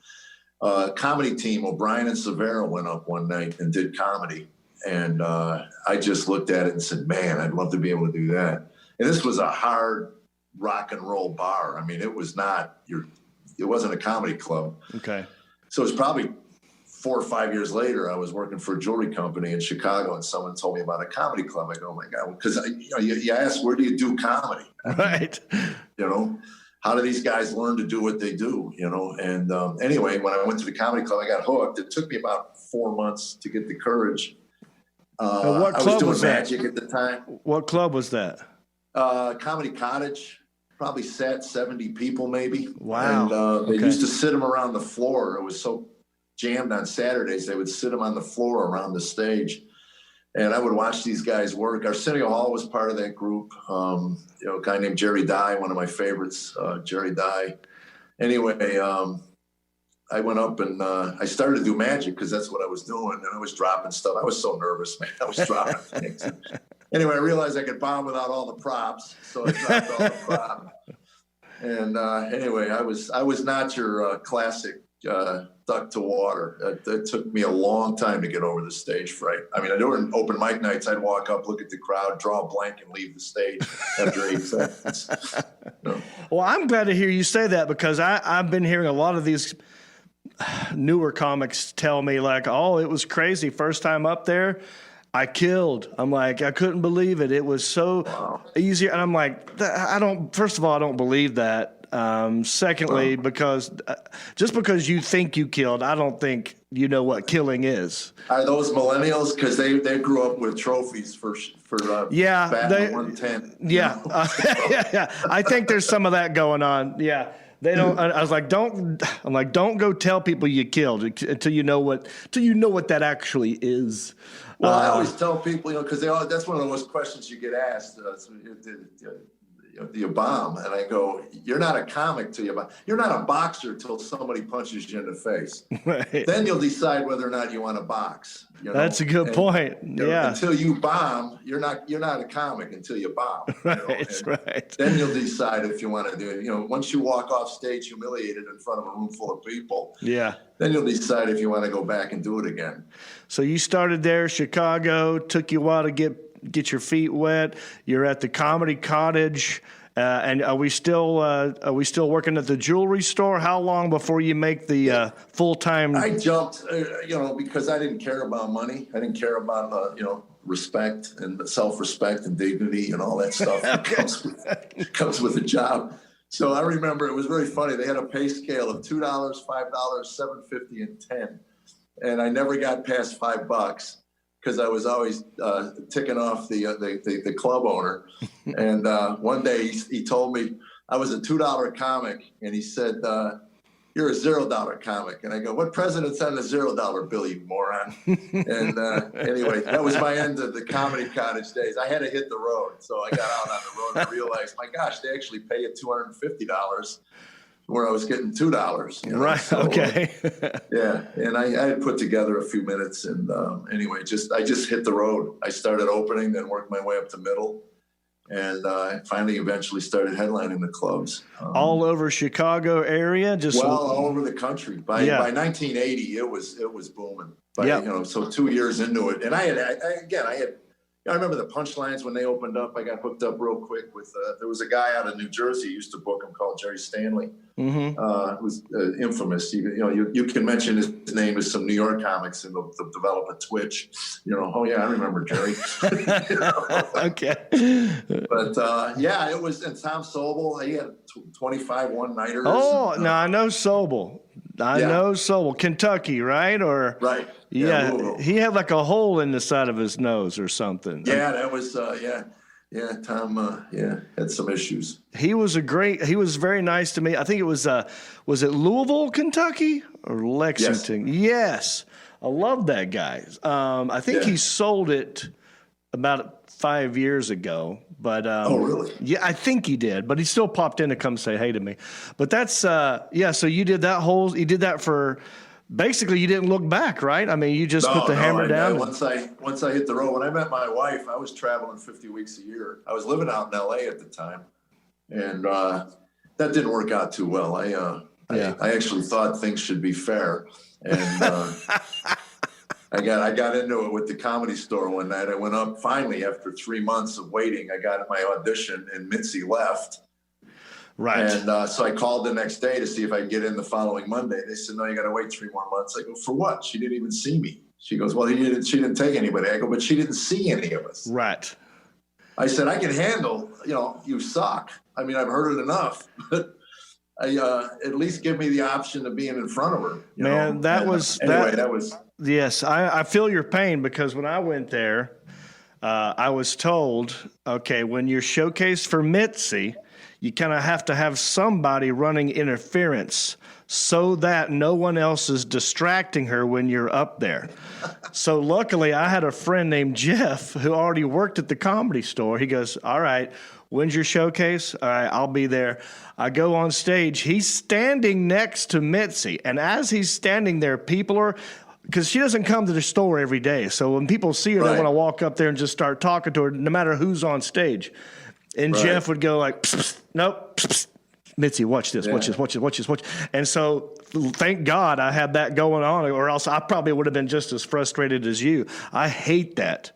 And comedy team, O'Brien and Severa, went up one night and did comedy, and I just looked at it and said, "Man, I'd love to be able to do that." And this was a hard rock and roll bar. I mean, it wasn't a comedy club. Okay. So it was probably 4 or 5 years later, I was working for a jewelry company in Chicago, and someone told me about a comedy club. I go, "Oh my God," because you ask, where do you do comedy? Right. how do these guys learn to do what they do, you know? And anyway, when I went to the comedy club, I got hooked. It took me about 4 months to get the courage. What I club was was doing that? magic at the time. What club was that? Comedy Cottage. Probably sat 70 people maybe. Wow. And they used to sit them around the floor. It was so jammed on Saturdays. They would sit them on the floor around the stage. And I would watch these guys work. Arsenio Hall was part of that group. You know, a guy named Jerry Dye, one of my favorites, Jerry Dye. Anyway, I went up and I started to do magic because that's what I was doing. And I was dropping stuff. I was so nervous, man. I was dropping things. Anyway, I realized I could bomb without all the props. So I dropped all the props. And anyway, I was not your classic duck to water. It took me a long time to get over the stage fright. I mean, during open mic nights, I'd walk up, look at the crowd, draw a blank, and leave the stage after 8 seconds. No. Well, I'm glad to hear you say that because I've been hearing a lot of these newer comics tell me like, oh, it was crazy. First time up there, I killed. I'm like, I couldn't believe it. It was so easy. And I'm like, first of all, I don't believe that. Secondly, because just because you think you killed, I don't think you know what killing is. Are those millennials? Because they grew up with trophies for batting 110. Yeah. Yeah. I think there's some of that going on. Yeah. They don't. I was like, don't go tell people you killed until you know what that actually is. Well, I always tell people, you know, because that's one of those questions you get asked. Do you bomb? And I go, you're not a comic till you bomb. You're not a boxer till somebody punches you in the face. Right. Then you'll decide whether or not you want to box. You know? That's a good point. Yeah. Until you bomb, you're not a comic until you bomb. Right. Right. Then you'll decide if you want to do it. You know, once you walk off stage humiliated in front of a room full of people. Yeah. Then you'll decide if you want to go back and do it again. So you started there, Chicago. Took you a while to get your feet wet. You're at the Comedy Cottage, and are we still working at the jewelry store? How long before you make the full time? I jumped, because I didn't care about money. I didn't care about respect and self-respect and dignity and all that stuff that comes with a job. So I remember it was very funny. They had a pay scale of $2, $5, $7.50, and $10, and I never got past $5. Because I was always ticking off the club owner. And one day he told me I was a $2 comic, and he said, you're a $0 comic. And I go, what president's on the $0 bill, you moron? And anyway, that was my end of the Comedy Cottage days. I had to hit the road. So I got out on the road and realized, my gosh, they actually pay you $250 where I was getting $2. You know? Right. So, okay. Yeah. And I had put together a few minutes, and anyway, I just hit the road. I started opening, then worked my way up to middle, and finally eventually started headlining the clubs. All over Chicago area? All over the country. By 1980, it was booming. So 2 years into it. And I remember the Punchlines when they opened up. I got hooked up real quick with. There was a guy out of New Jersey who used to book him called Jerry Stanley. Mm-hmm. Who was infamous. You can mention his name to some New York comics, and they'll develop a twitch. Oh yeah, I remember Jerry. Okay. But it was. And Tom Sobel, he had 25 one-nighters. Oh, no, I know Sobel. I know Sobel, Kentucky, right? Or right. Yeah, he had like a hole in the side of his nose or something. Yeah, that was Tom had some issues. He was very nice to me. I think it was it Louisville, Kentucky or Lexington? Yes. I love that guy. I think he sold it about 5 years ago, but oh really? Yeah, I think he did, but he still popped in to come say hey to me. But that's so you did that for basically you didn't look back, right? I mean, you just put the hammer down. Once I hit the road, when I met my wife, I was traveling 50 weeks a year. I was living out in LA at the time, and that didn't work out too well. I actually thought things should be fair, and I got into it with the Comedy Store one night. I went up finally after 3 months of waiting. I got my audition, and Mitzi left. Right. And so I called the next day to see if I could get in the following Monday. They said, no, you got to wait 3 more months. I go, for what? She didn't even see me. She goes, well, she didn't take anybody. I go, but she didn't see any of us. Right. I said, I can handle, you suck. I mean, I've heard it enough. at least give me the option of being in front of her. Man, that was that was. Yes, I feel your pain because when I went there, I was told, okay, when you're showcased for Mitzi, you kind of have to have somebody running interference so that no one else is distracting her when you're up there. So luckily, I had a friend named Jeff who already worked at the Comedy Store. He goes, all right, when's your showcase? All right, I'll be there. I go on stage. He's standing next to Mitzi. And as he's standing there, people are, because she doesn't come to the store every day. So when people see her, they want to walk up there and just start talking to her, no matter who's on stage. And Jeff would go like, psst, psst, nope, psst, psst. Mitzi, watch this, watch this, watch this, watch this, watch. And so thank God I had that going on, or else I probably would have been just as frustrated as you. I hate that.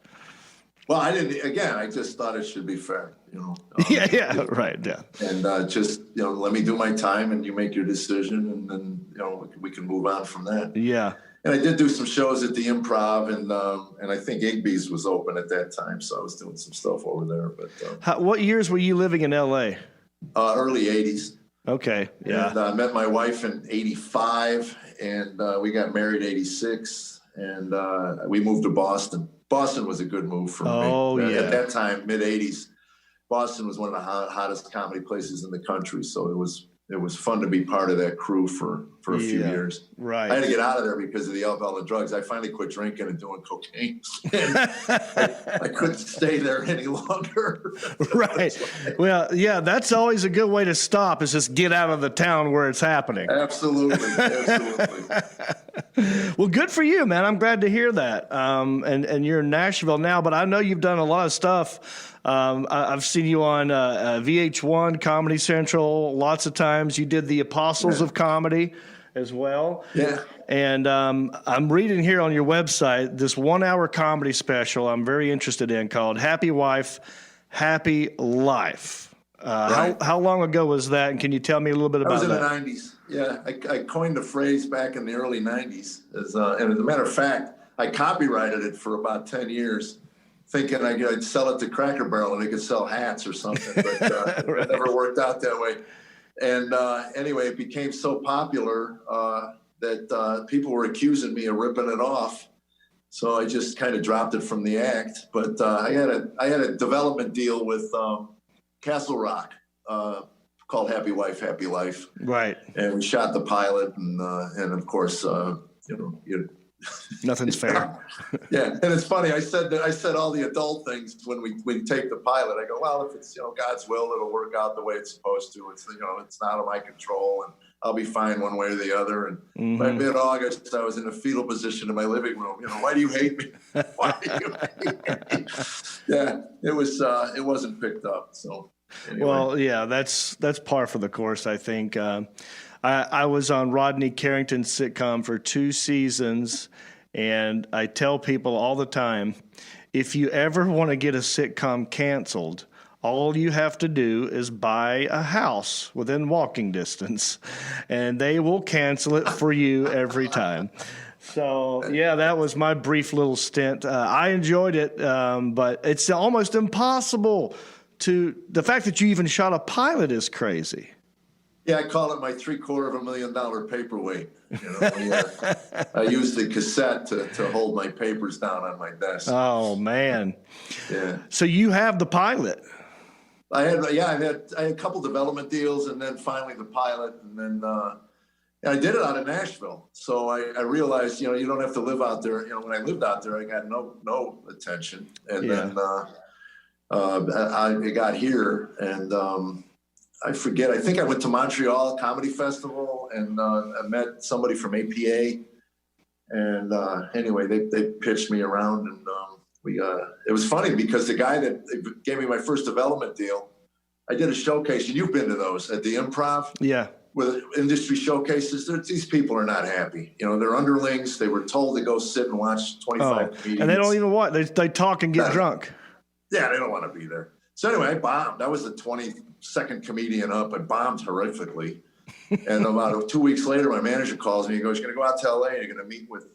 Well, I didn't. Again, I just thought it should be fair, Right, yeah. And just let me do my time, and you make your decision, and then we can move on from that. Yeah. And I did do some shows at the Improv, and I think Igby's was open at that time, so I was doing some stuff over there. But what years were you living in L.A.? Early '80s. Okay, yeah. And I met my wife in '85, and we got married '86, and we moved to Boston. Boston was a good move for me. Oh, yeah. At that time, mid '80s, Boston was one of the hottest comedy places in the country, so it was fun to be part of that crew for a few years. Right. I had to get out of there because of the alcohol and drugs. I finally quit drinking and doing cocaine. I couldn't stay there any longer. Right. Well, yeah, that's always a good way to stop is just get out of the town where it's happening. Absolutely. Well, good for you, man. I'm glad to hear that. And you're in Nashville now, but I know you've done a lot of stuff. I've seen you on VH1, Comedy Central, lots of times. You did the Apostles of Comedy as well. Yeah. And I'm reading here on your website this 1 hour comedy special I'm very interested in called Happy Wife, Happy Life. Right. How long ago was that? And can you tell me a little bit about that? That was in the 90s. Yeah, I coined the phrase back in the early 90s. And as a matter of fact, I copyrighted it for about 10 years. Thinking I'd sell it to Cracker Barrel and they could sell hats or something, but it never worked out that way. And anyway, it became so popular that people were accusing me of ripping it off. So I just kind of dropped it from the act. But I had a development deal with Castle Rock called Happy Wife, Happy Life. Right. And we shot the pilot, and of course, nothing's fair. Yeah, and it's funny. I said all the adult things when we take the pilot. I go, well, if it's God's will, it'll work out the way it's supposed to. It's it's not out of my control, and I'll be fine one way or the other. And by mid-August, I was in a fetal position in my living room. Why do you hate me? Why do you hate me? Yeah, it wasn't picked up. So anyway. Well, yeah, that's par for the course, I think. I was on Rodney Carrington's sitcom for 2 seasons, and I tell people all the time, if you ever want to get a sitcom canceled, all you have to do is buy a house within walking distance, and they will cancel it for you every time. So, yeah, that was my brief little stint. I enjoyed it, but it's almost impossible the fact that you even shot a pilot is crazy. Yeah, I call it my $750,000 paperweight. I used the cassette to hold my papers down on my desk. Oh man! Yeah. So you have the pilot. I had a couple development deals, and then finally the pilot, and then I did it out of Nashville. So I realized, you don't have to live out there. When I lived out there, I got no attention, and then I got here and. I forget. I think I went to Montreal Comedy Festival and I met somebody from APA. And anyway, they pitched me around, and it was funny because the guy that gave me my first development deal, I did a showcase, and you've been to those at the Improv. Yeah. With industry showcases, these people are not happy. They're underlings. They were told to go sit and watch 25 comedians. And they don't even want. They talk and get drunk. Yeah, they don't want to be there. So anyway, I bombed. I was the 22nd comedian up. I bombed horrifically. And about 2 weeks later, my manager calls me. He goes, "You're going to go out to LA. You're going to meet with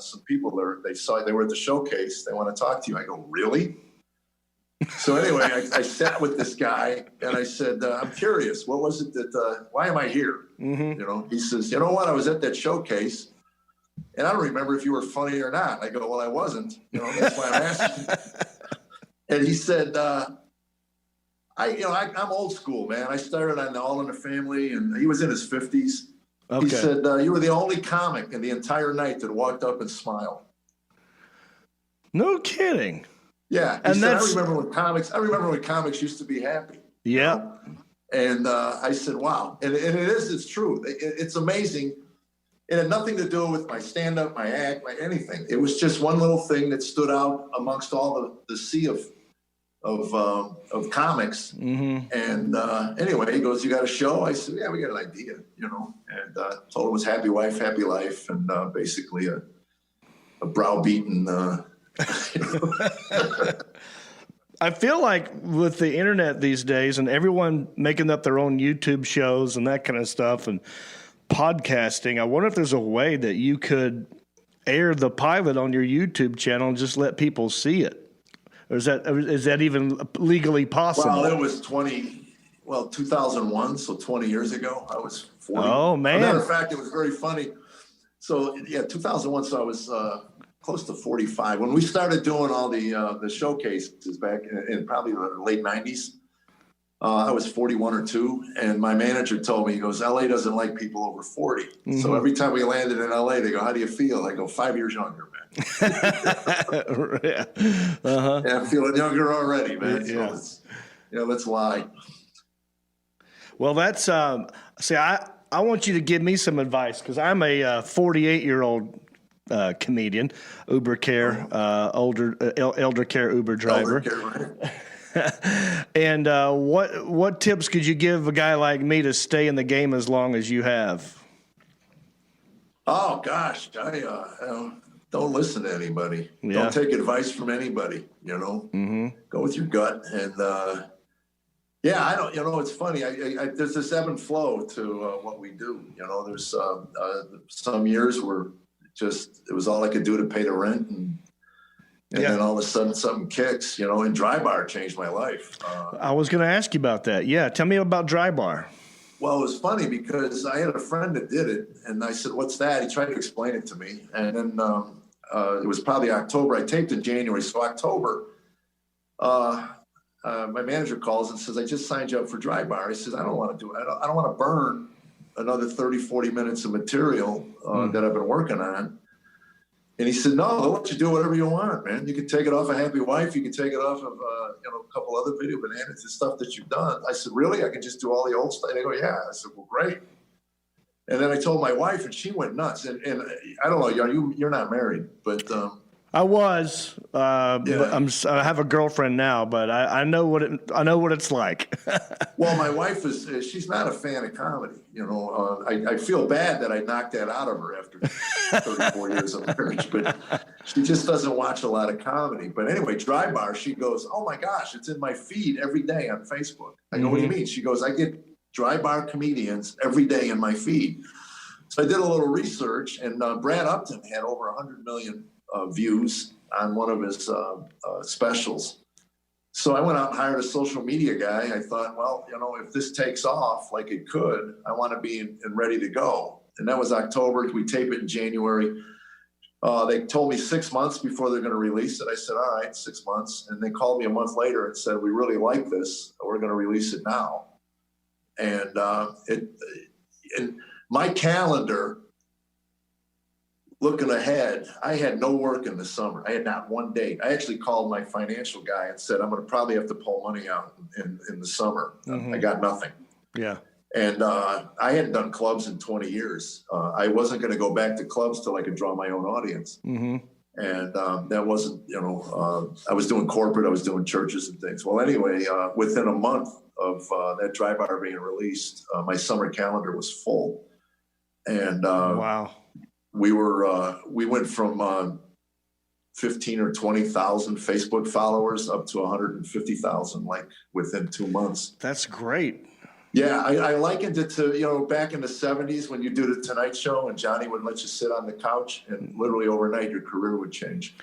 some people there. They were at the showcase. They want to talk to you." I go, "Really?" So anyway, I sat with this guy and I said, I'm curious, what was it that, why am I here? Mm-hmm. You know, he says, you know what? I was at that showcase and I don't remember if you were funny or not. I go, well, I wasn't, you know, that's why I'm asking. And he said, I'm old school, man. I started on All in the Family and he was in his 50s. Okay. He said, you were the only comic in the entire night that walked up and smiled. No kidding. Yeah, and said, I remember when comics used to be happy. Yeah. You know? And I said, wow. And it's true. It's amazing. It had nothing to do with my stand-up, my act, my anything. It was just one little thing that stood out amongst all the sea of comics. Mm-hmm. And anyway, he goes, you got a show? I said, yeah, we got an idea, you know. And told him it was Happy Wife, Happy Life, and basically a browbeaten I feel like with the internet these days and everyone making up their own YouTube shows and that kind of stuff and podcasting, I wonder if there's a way that you could air the pilot on your YouTube channel and just let people see it. Or is that even legally possible? Well, it was 2001, so 20 years ago. I was 40. Oh, man. As a matter of fact, it was very funny. So, yeah, 2001, so I was close to 45. When we started doing all the showcases back in probably the late 90s, I was 41 or 2, and my manager told me, he goes, LA doesn't like people over 40. Mm-hmm. So every time we landed in LA, they go, how do you feel? I go, 5 years younger, man. Yeah. Uh-huh. Yeah, I'm feeling younger already, man. Yeah. So let's lie. Well, that's, see, I want you to give me some advice because I'm a 48-year-old comedian, Uber care, elder care Uber driver. Elder care, right? And what tips could you give a guy like me to stay in the game as long as you have? Oh gosh, I don't listen to anybody. Yeah. Don't take advice from anybody. You know, mm-hmm. Go with your gut. And I don't. You know, it's funny. There's this ebb and flow to what we do. You know, there's some years where it was all I could do to pay the rent and then all of a sudden something kicks, you know, and Dry Bar changed my life. I was going to ask you about that. Yeah. Tell me about Dry Bar. Well, it was funny because I had a friend that did it and I said, what's that? He tried to explain it to me. And then it was probably October. I taped in January. So October, my manager calls and says, I just signed you up for Dry Bar. He says, I don't want to do it. I don't want to burn another 30, 40 minutes of material that I've been working on. And he said, no, I'll let you do whatever you want, man. You can take it off of Happy Wife. You can take it off of, a couple other video bananas and stuff that you've done. I said, really? I can just do all the old stuff? And they go, yeah. I said, well, great. And then I told my wife, and she went nuts. And I don't know, you're not married, but I was. But I have a girlfriend now, but I know what it's like. Well, my wife she's not a fan of comedy. You know, I feel bad that I knocked that out of her after 34 years of marriage, but she just doesn't watch a lot of comedy. But anyway, Dry Bar, she goes, oh my gosh, it's in my feed every day on Facebook. I go, what do you mean? She goes, I get Dry Bar comedians every day in my feed. So I did a little research, and Brad Upton had over 100 million views on one of his specials. So I went out and hired a social media guy. I thought, well, you know, if this takes off like it could, I want to be in ready to go. And that was October. We tape it in January. They told me 6 months before they're going to release it. I said, all right, 6 months. And they called me a month later and said, we really like this. We're going to release it now. And in my calendar, looking ahead, I had no work in the summer. I had not one date. I actually called my financial guy and said, I'm going to probably have to pull money out in the summer. Mm-hmm. I got nothing. Yeah. And I hadn't done clubs in 20 years. I wasn't going to go back to clubs till I could draw my own audience. Mm-hmm. And that wasn't, I was doing corporate, I was doing churches and things. Well, anyway, within a month of that Dry Bar being released, my summer calendar was full. And wow. We went from 15 or 20,000 Facebook followers up to 150,000, like within 2 months. That's great. Yeah, I likened it to, back in the 70s when you do the Tonight Show and Johnny would let you sit on the couch and literally overnight your career would change.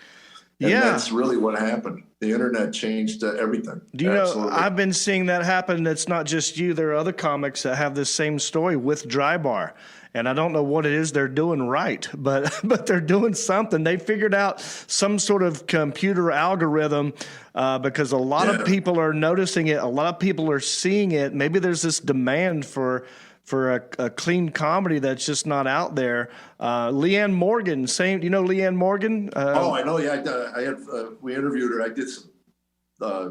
And that's really what happened. The internet changed everything. Do you know, I've been seeing that happen. It's not just you. There are other comics that have this same story with Dry Bar. And I don't know what it is they're doing right, but they're doing something. They figured out some sort of computer algorithm because a lot of people are noticing it. A lot of people are seeing it. Maybe there's this demand for a clean comedy that's just not out there. Leanne Morgan, you know Leanne Morgan? I know. Yeah, we interviewed her. I did some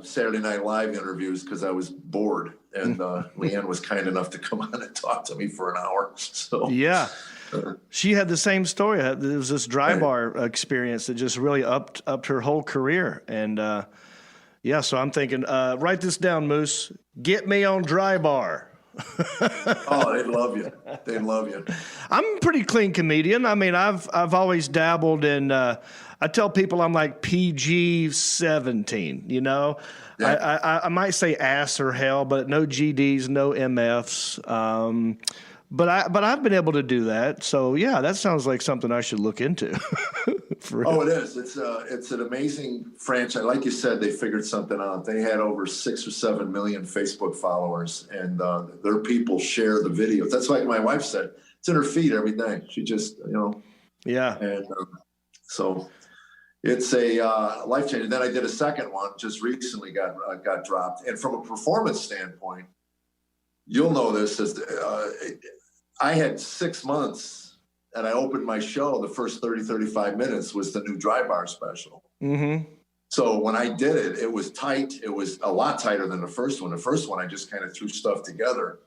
Saturday Night Live interviews because I was bored, and Leanne was kind enough to come on and talk to me for an hour. So yeah, she had the same story. There was this Dry Bar experience that just really upped her whole career, and so I'm thinking, write this down, Moose. Get me on Dry Bar. Oh, they'd love you. They'd love you. I'm a pretty clean comedian. I mean, I've always dabbled in. I tell people I'm like PG-17. You know, I might say ass or hell, but no GDs, no MFs. But I've been able to do that. So yeah, that sounds like something I should look into. It is. It's an amazing franchise. Like you said, they figured something out. They had over 6 or 7 million Facebook followers, and their people share the videos. That's like my wife said. It's in her feed every day. She just, Yeah. And so it's a life changer. Then I did a second one just recently got dropped. And from a performance standpoint, you'll know this as I had 6 months. And I opened my show, the first 30, 35 minutes was the new Dry Bar special. Mm-hmm. So when I did it, it was tight. It was a lot tighter than the first one. The first one, I just kind of threw stuff together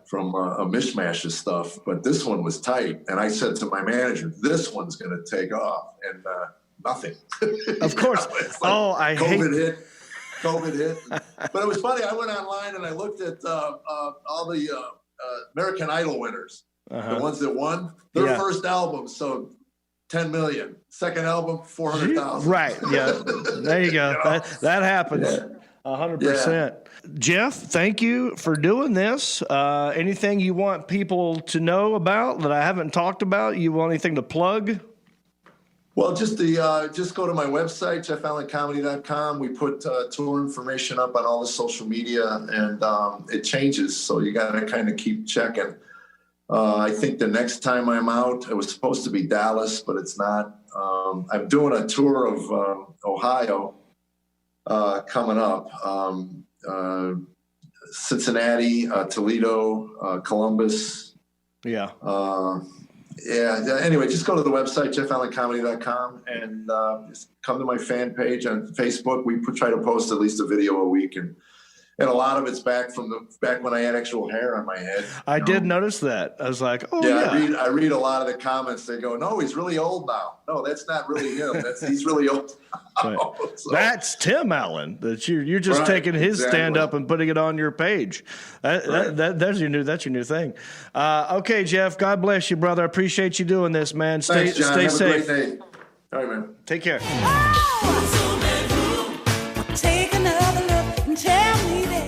from a mishmash of stuff. But this one was tight. And I said to my manager, this one's going to take off. And nothing. Of course. Like COVID hit. But it was funny. I went online and I looked at all the American Idol winners. The ones that won their first album sold 10 million. Second album, 400,000. Right. Yeah. There you go. That happens. 100%. Jeff, thank you for doing this. Anything you want people to know about that I haven't talked about? You want anything to plug? Well, just go to my website, jeffallencomedy.com. We put tour information up on all the social media, and it changes. So you got to kind of keep checking. I think the next time I'm out, it was supposed to be Dallas, but it's not. I'm doing a tour of Ohio coming up. Cincinnati, Toledo, Columbus. Yeah. Anyway, just go to the website, jeffallencomedy.com, and just come to my fan page on Facebook. We try to post at least a video a week, and a lot of it's back when I had actual hair on my head. I did notice that. I was like, I read a lot of the comments. They go, "No, he's really old now." No, that's not really him. He's really old. Right. So, that's Tim Allen. That you're just taking his stand up and putting it on your page. That's your new thing. Okay, Jeff. God bless you, brother. I appreciate you doing this, man. Thanks, John. Stay Have safe. a great day. All right, man. Take care. Take another look and tell me that.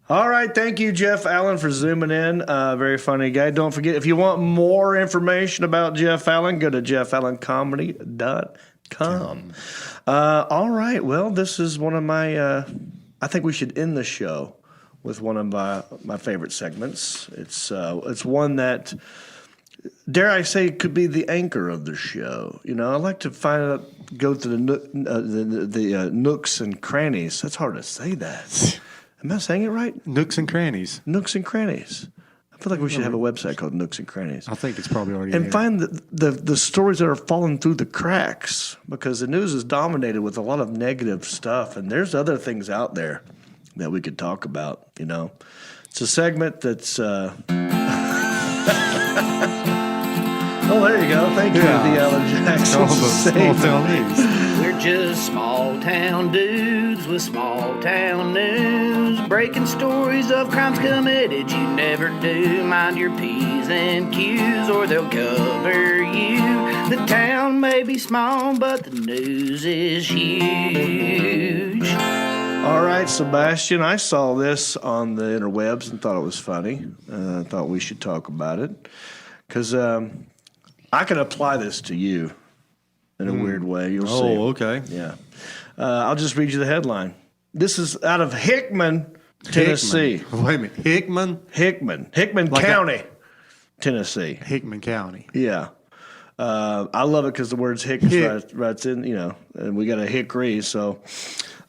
All right, thank you, Jeff Allen, for zooming in. Very funny guy. Don't forget, if you want more information about Jeff Allen, go to jeffallencomedy.com. All right, well, this is one of my, I think we should end the show with one of my favorite segments. It's one that, dare I say, could be the anchor of the show. You know, I like to go to the nooks and crannies. That's hard to say that. Am I saying it right? Nooks and crannies. Nooks and crannies. I feel like we should have a website called Nooks and Crannies. I think it's probably already and there. Find the stories that are falling through the cracks, because the news is dominated with a lot of negative stuff, and there's other things out there that we could talk about. You know, it's a segment that's. Oh, there you go. Thank you, the Alan Jackson. Small town news. We're just small town dudes with small town news, breaking stories of crimes committed you never do. Mind your P's and Q's or they'll cover you. The town may be small, but the news is huge. All right, Sebastian, I saw this on the interwebs and thought it was funny. I thought we should talk about it because I can apply this to you. in a weird way. You'll see. Oh, okay. Yeah. I'll just read you the headline. This is out of Hickman, Tennessee. Hickman. Wait a minute. Hickman Like County, Tennessee. Hickman County. Yeah. I love it because the words hick right in, and we got a hickory. So,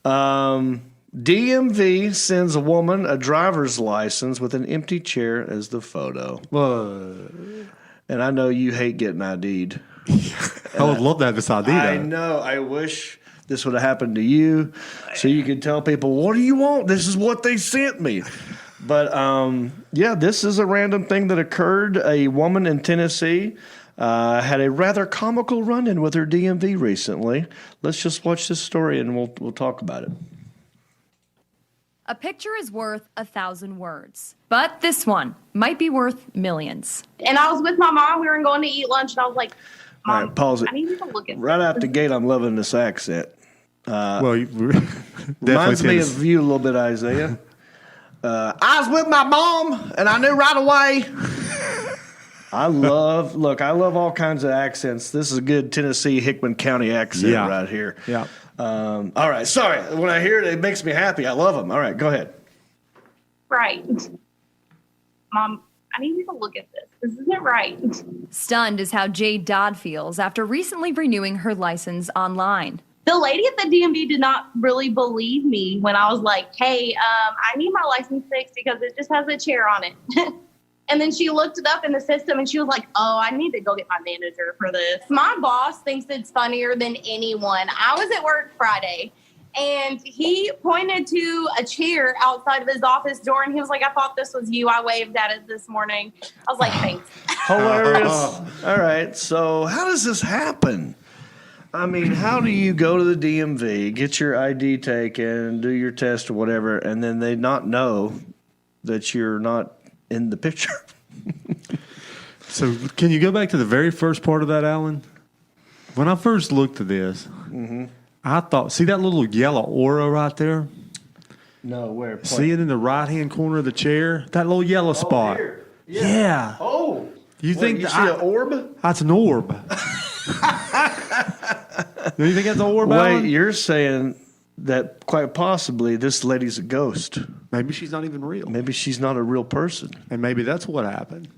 DMV sends a woman a driver's license with an empty chair as the photo. And I know you hate getting ID'd. I would love to have this ID. I know. I wish this would have happened to you so you could tell people, what do you want? This is what they sent me. But, this is a random thing that occurred. A woman in Tennessee had a rather comical run-in with her DMV recently. Let's just watch this story and we'll talk about it. A picture is worth 1,000 words, but this one might be worth millions. And I was with my mom. We were going to eat lunch, and I was like, Mom, all right, pause it. I need you to look at right out the gate. I'm loving this accent. Reminds me of you a little bit, Isaiah. I was with my mom, and I knew right away. I love all kinds of accents. This is a good Tennessee Hickman County accent right here. Yeah. All right. Sorry. When I hear it, it makes me happy. I love them. All right. Go ahead. Right. Mom, I need you to look at this. This isn't right. Stunned is how Jade Dodd feels after recently renewing her license online. The lady at the DMV did not really believe me when I was like, hey, I need my license fixed because it just has a chair on it. And then she looked it up in the system and she was like, oh, I need to go get my manager for this. My boss thinks it's funnier than anyone. I was at work Friday and he pointed to a chair outside of his office door and he was like, I thought this was you. I waved at it this morning. I was like, thanks. Hilarious. All right. So how does this happen? I mean, how do you go to the DMV, get your ID taken, do your test or whatever, and then they not know that you're not in the picture? So can you go back to the very first part of that, Alan? When I first looked at this, I thought, see that little yellow aura right there? No, where? See it in the right-hand corner of the chair? That little yellow spot. Here. Yeah. Oh. You think you see an orb? That's an orb. Do you think that's an orb? Wait, Alan? you're saying that quite possibly this lady's a ghost. Maybe she's not even real. Maybe she's not a real person. And maybe that's what happened.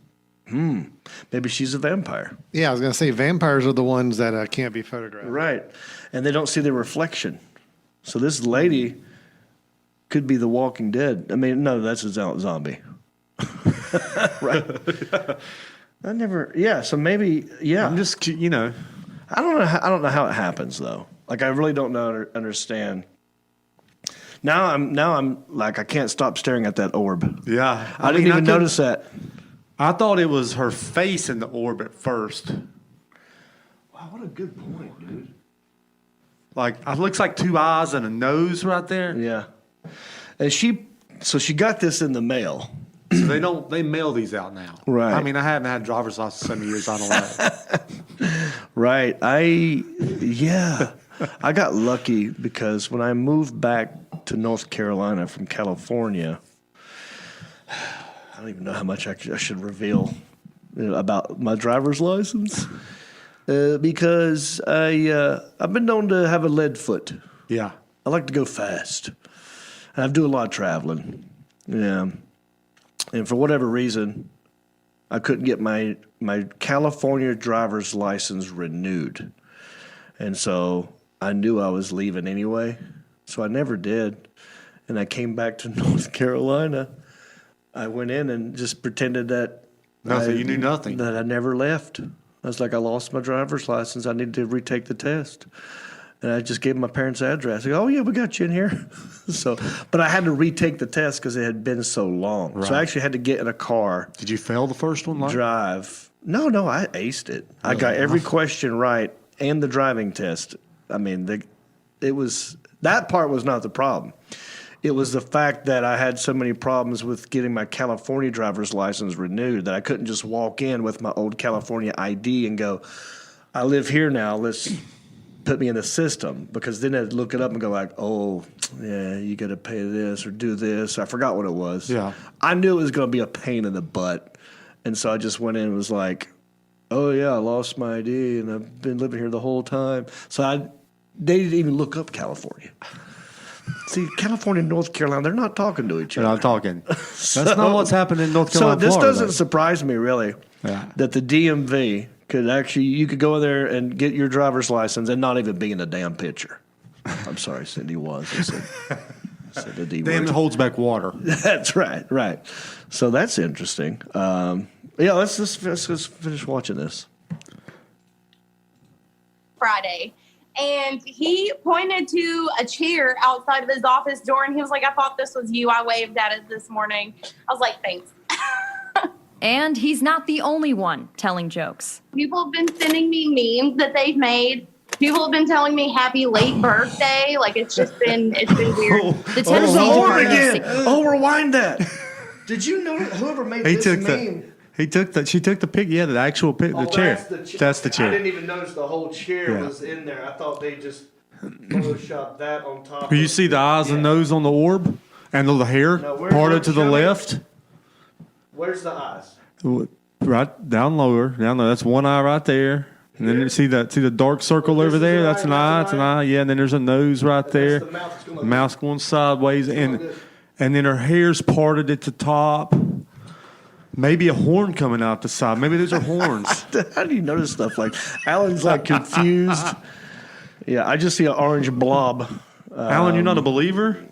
Maybe she's a vampire. Yeah, I was going to say vampires are the ones that can't be photographed. Right. And they don't see the reflection. So this lady could be the Walking Dead. I mean, no, that's a zombie. Right. So maybe, I'm just, I don't know how it happens though. Like I really don't understand. Now I'm like I can't stop staring at that orb. Yeah. I didn't even notice that. I thought it was her face in the orb at first. Wow, what a good point, dude. Like it looks like two eyes and a nose right there. Yeah. And she got this in the mail. So they mail these out now. Right. I mean, I haven't had a driver's license in 7 years. I don't know. Right. I got lucky because when I moved back to North Carolina from California, I don't even know how much I should reveal about my driver's license because I've been known to have a lead foot. Yeah. I like to go fast. And I do a lot of traveling. Yeah. And for whatever reason, I couldn't get my California driver's license renewed. And so I knew I was leaving anyway. So I never did. And I came back to North Carolina. I went in and just pretended that you knew nothing. That I never left. I was like, I lost my driver's license. I need to retake the test. And I just gave my parents' address. I go, oh, yeah, we got you in here. But I had to retake the test because it had been so long. Right. So I actually had to get in a car. Did you fail the first one? Drive. No, I aced it. I got every question right and the driving test. I mean, that part was not the problem. It was the fact that I had so many problems with getting my California driver's license renewed that I couldn't just walk in with my old California ID and go, I live here now, let's put me in the system, because then I'd look it up and go like, oh, yeah, you got to pay this or do this. I forgot what it was. Yeah. I knew it was going to be a pain in the butt. And so I just went in and was like, Oh, yeah, I lost my ID, and I've been living here the whole time. So they didn't even look up California. See, California and North Carolina, they're not talking to each other. They're not talking. That's not what's happening in North Carolina. So this Florida, doesn't surprise me, really, that the DMV could actually, you could go in there and get your driver's license and not even be in a damn picture. I'm sorry, Cindy was. I said the D word. Damn, it holds back water. That's right. So that's interesting. Let's just finish watching this. Friday. And he pointed to a chair outside of his office door, and he was like, I thought this was you. I waved at it this morning. I was like, thanks. And he's not the only one telling jokes. People have been sending me memes that they've made. People have been telling me happy late birthday. Like, it's been weird. The Tennessee Department again. Rewind that. Did you know whoever made this meme? He took that. She took the pic. Yeah, the actual pic. The chair. That's the chair. I didn't even notice the whole chair was in there. I thought they just photoshopped that on top. You see the eyes and nose on the orb, and the hair parted to the left. Where's the eyes? Right down lower. That's one eye right there. And then you see the dark circle over there. That's an eye. It's an eye. Yeah. And then there's a nose right there. The mouth's going sideways, and then her hair's parted at the top. Maybe a horn coming out the side. Maybe those are horns. How do you notice stuff like Alan's like confused? Yeah, I just see an orange blob. Alan, you're not a believer?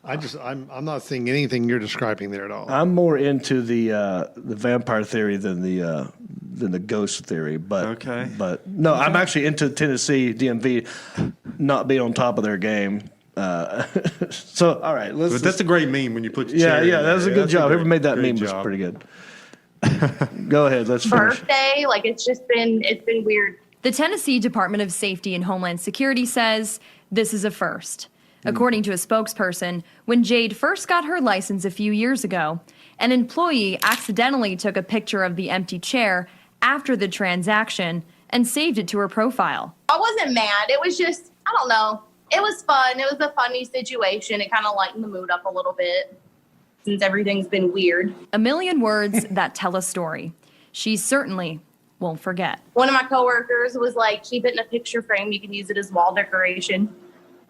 I'm not seeing anything you're describing there at all. I'm more into the vampire theory than the ghost theory. But no, I'm actually into Tennessee DMV not being on top of their game. So all right, but that's a great meme when you put your chair that was a good job. Whoever made that meme was pretty good. Go ahead, let's finish. Birthday, like it's been weird. The Tennessee Department of Safety and Homeland Security says this is a first. According to a spokesperson, when Jade first got her license a few years ago, an employee accidentally took a picture of the empty chair after the transaction and saved it to her profile. I wasn't mad. It was just, I don't know. It was fun. It was a funny situation. It kind of lightened the mood up a little bit since everything's been weird. A million words that tell a story. She certainly won't forget. One of my coworkers was like, keep it in a picture frame. You can use it as wall decoration.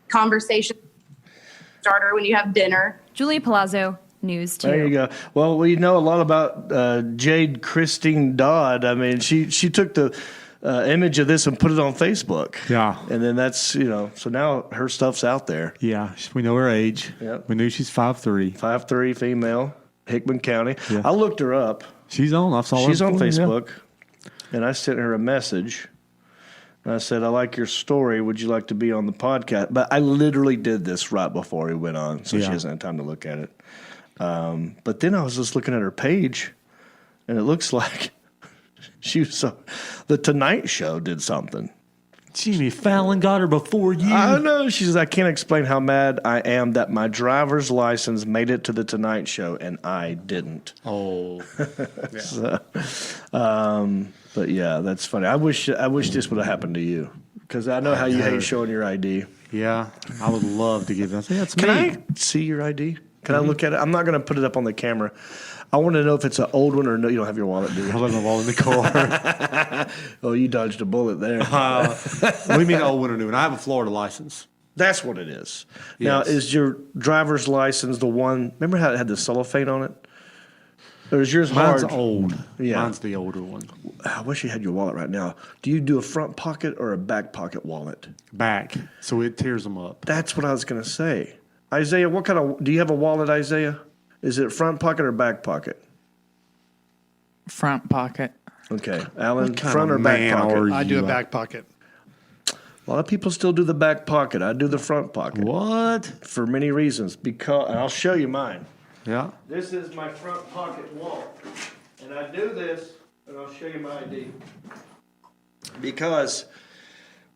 Conversation starter when you have dinner. Julia Palazzo, News 2. There you go. Well, we know a lot about Jade Christine Dodd. I mean, she took the image of this and put it on Facebook. Yeah. And then that's, so now her stuff's out there. Yeah. We know her age. Yep. We knew she's 5'3". 5'3", female, Hickman County. Yeah. I looked her up. She's on. I saw her. She's on Facebook. And I sent her a message. And I said, I like your story. Would you like to be on the podcast? But I literally did this right before we went on, so she hasn't had time to look at it. But then I was just looking at her page, and it looks like she was the Tonight Show did something. Jimmy Fallon got her before you. I know. She says, I can't explain how mad I am that my driver's license made it to the Tonight Show, and I didn't. Oh. But yeah, that's funny. I wish this would have happened to you, because I know how you hate showing your ID. Yeah, I would love to give that. That's me. Can I see your ID? Can I look at it? I'm not going to put it up on the camera. I want to know if it's an old one or no. You don't have your wallet, do you? I left my wallet in the car. Oh, you dodged a bullet there. What do you mean old one or new one? I have a Florida license. That's what it is. Yes. Now, is your driver's license the one? Remember how it had the cellophane on it? Or is yours hard? Mine's old. Yeah. Mine's the older one. I wish you had your wallet right now. Do you do a front pocket or a back pocket wallet? Back, so it tears them up. That's what I was going to say. Isaiah, what kind of? Do you have a wallet, Isaiah? Is it front pocket or back pocket? Front pocket. Okay, Alan, front or back pocket? I do a back pocket. A lot of people still do the back pocket. I do the front pocket. What? For many reasons. Because, and I'll show you mine. Yeah. This is my front pocket wallet. And I do this, and I'll show you my ID. Because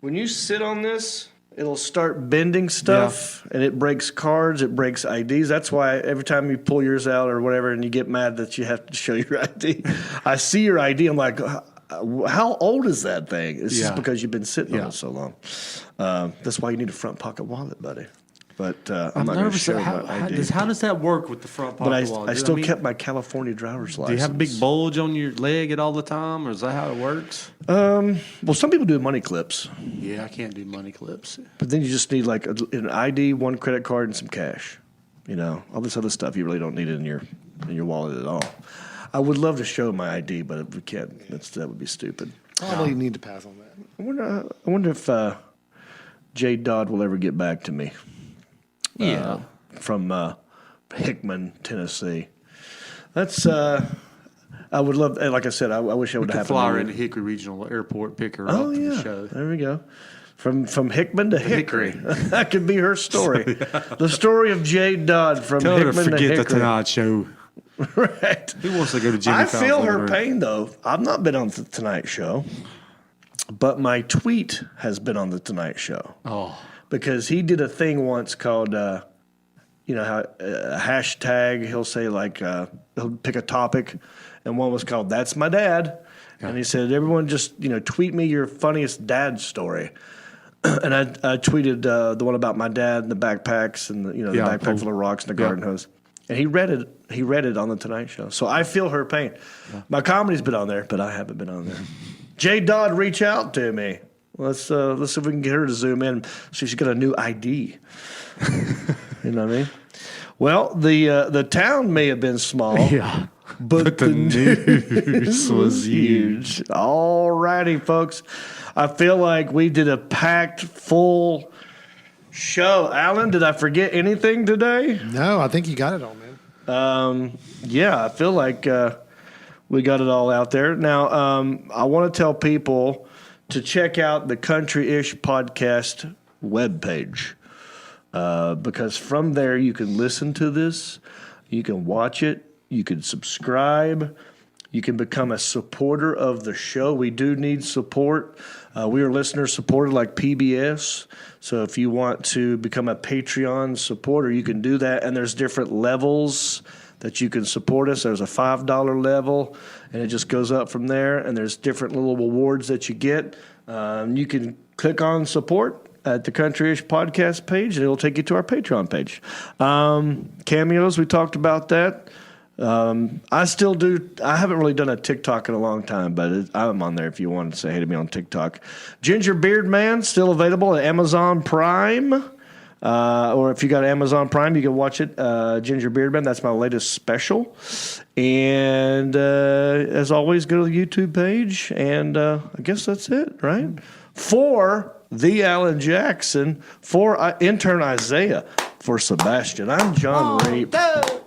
when you sit on this, it'll start bending stuff, and it breaks cards, it breaks IDs. That's why every time you pull yours out or whatever and you get mad that you have to show your ID, I see your ID, I'm like, how old is that thing? It's just because you've been sitting on it so long. That's why you need a front pocket wallet, buddy. But I'm not going to share my ID. How does that work with the front pocket But wallet? I still kept my California driver's license. Do you have a big bulge on your leg at all the time, or is that how it works? Well, some people do money clips. Yeah, I can't do money clips. But then you just need like an ID, one credit card, and some cash. All this other stuff you really don't need it in your wallet at all. I would love to show my ID, but we can't. That would be stupid. Probably need to pass on that. I wonder if Jay Dodd will ever get back to me. Yeah. From Hickman, Tennessee. That's. I would love. Like I said, I wish I would have fly her into Hickory Regional Airport, pick her up for the show. There we go. From Hickman to Hickory. That could be her story. The story of Jay Dodd from Tell Hickman her to forget to Hickory. the Tonight Show. Right. Who wants to go to Jimmy I Fallon's feel her living room? pain, though. I've not been on the Tonight Show, but my tweet has been on the Tonight Show. Oh. Because he did a thing once called, how hashtag, he'll say he'll pick a topic, and one was called "That's My Dad," and he said, "Everyone just tweet me your funniest dad story." And I tweeted the one about my dad and the backpacks and the backpack full of rocks and the garden hose, and he read it. He read it on the Tonight Show, so I feel her pain. Yeah. My comedy's been on there, but I haven't been on there. Jay Dodd, reach out to me. Let's see if we can get her to zoom in. She's got a new ID. You know what I mean? Well, the town may have been small, but the news was huge. All righty, folks. I feel like we did a packed, full show. Alan, did I forget anything today? No, I think you got it all, man. Yeah, I feel like we got it all out there. Now, I want to tell people to check out the Country-ish podcast webpage. Because from there you can listen to this, you can watch it, you can subscribe, you can become a supporter of the show. We do need support. We are listener supported like PBS. So if you want to become a Patreon supporter, you can do that. And there's different levels that you can support us. There's a $5 level, and it just goes up from there. And there's different little rewards that you get. You can click on support at the Country-ish podcast page, and it'll take you to our Patreon page. Cameos, we talked about that. I still do. I haven't really done a TikTok in a long time, but I'm on there if you want to say hey to me on TikTok. Ginger Beard Man, still available at Amazon Prime. Or if you got Amazon Prime, you can watch it. Ginger Beard Man, that's my latest special. And as always, go to the YouTube page. And I guess that's it, right? For the Alan Jackson, for intern Isaiah, for Sebastian, I'm John Reap.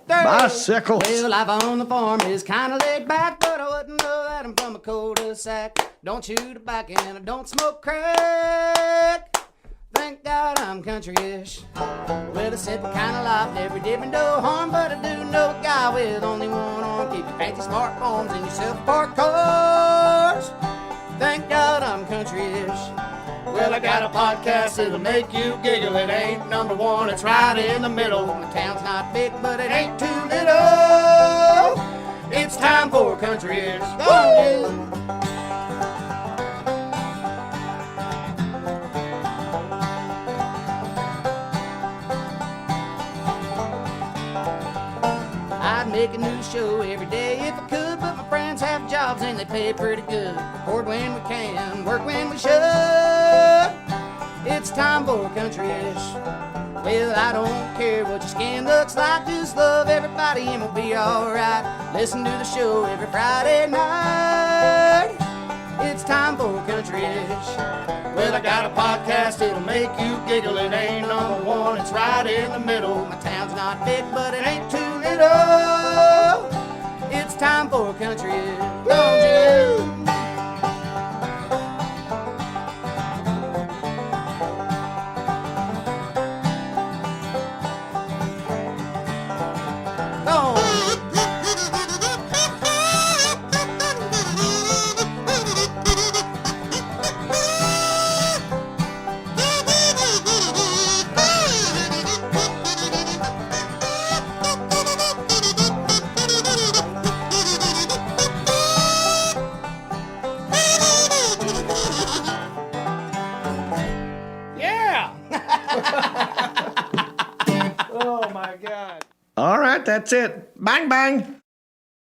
Bicycles. Well, life on the farm is kind of laid back, but I wouldn't know that I'm from a cul-de-sac. Don't chew tobacco and I don't smoke crack. Thank God I'm country-ish. Well, it's simple kind of life, never did me no harm, but I do know a guy with only one arm. Keep your fancy smartphones and your self-parked cars. Thank God I'm country-ish. Well, I got a podcast, it'll make you giggle. It ain't number one, it's right in the middle. My town's not big, but it ain't too little. It's time for country-ish. Go on, dude. I'd make a new show every day if I could, but my friends have jobs and they pay pretty good. Record when we can, work when we should. It's time for country-ish. Well, I don't care what your skin looks like, just love everybody and we'll be alright. Listen to the show every Friday night. It's time for country-ish. Well, I got a podcast, it'll make you giggle. It ain't number one, it's right in the middle. My town's not big, but it ain't too little. It's time for country-ish. Don't you? that's it. Bang, bang.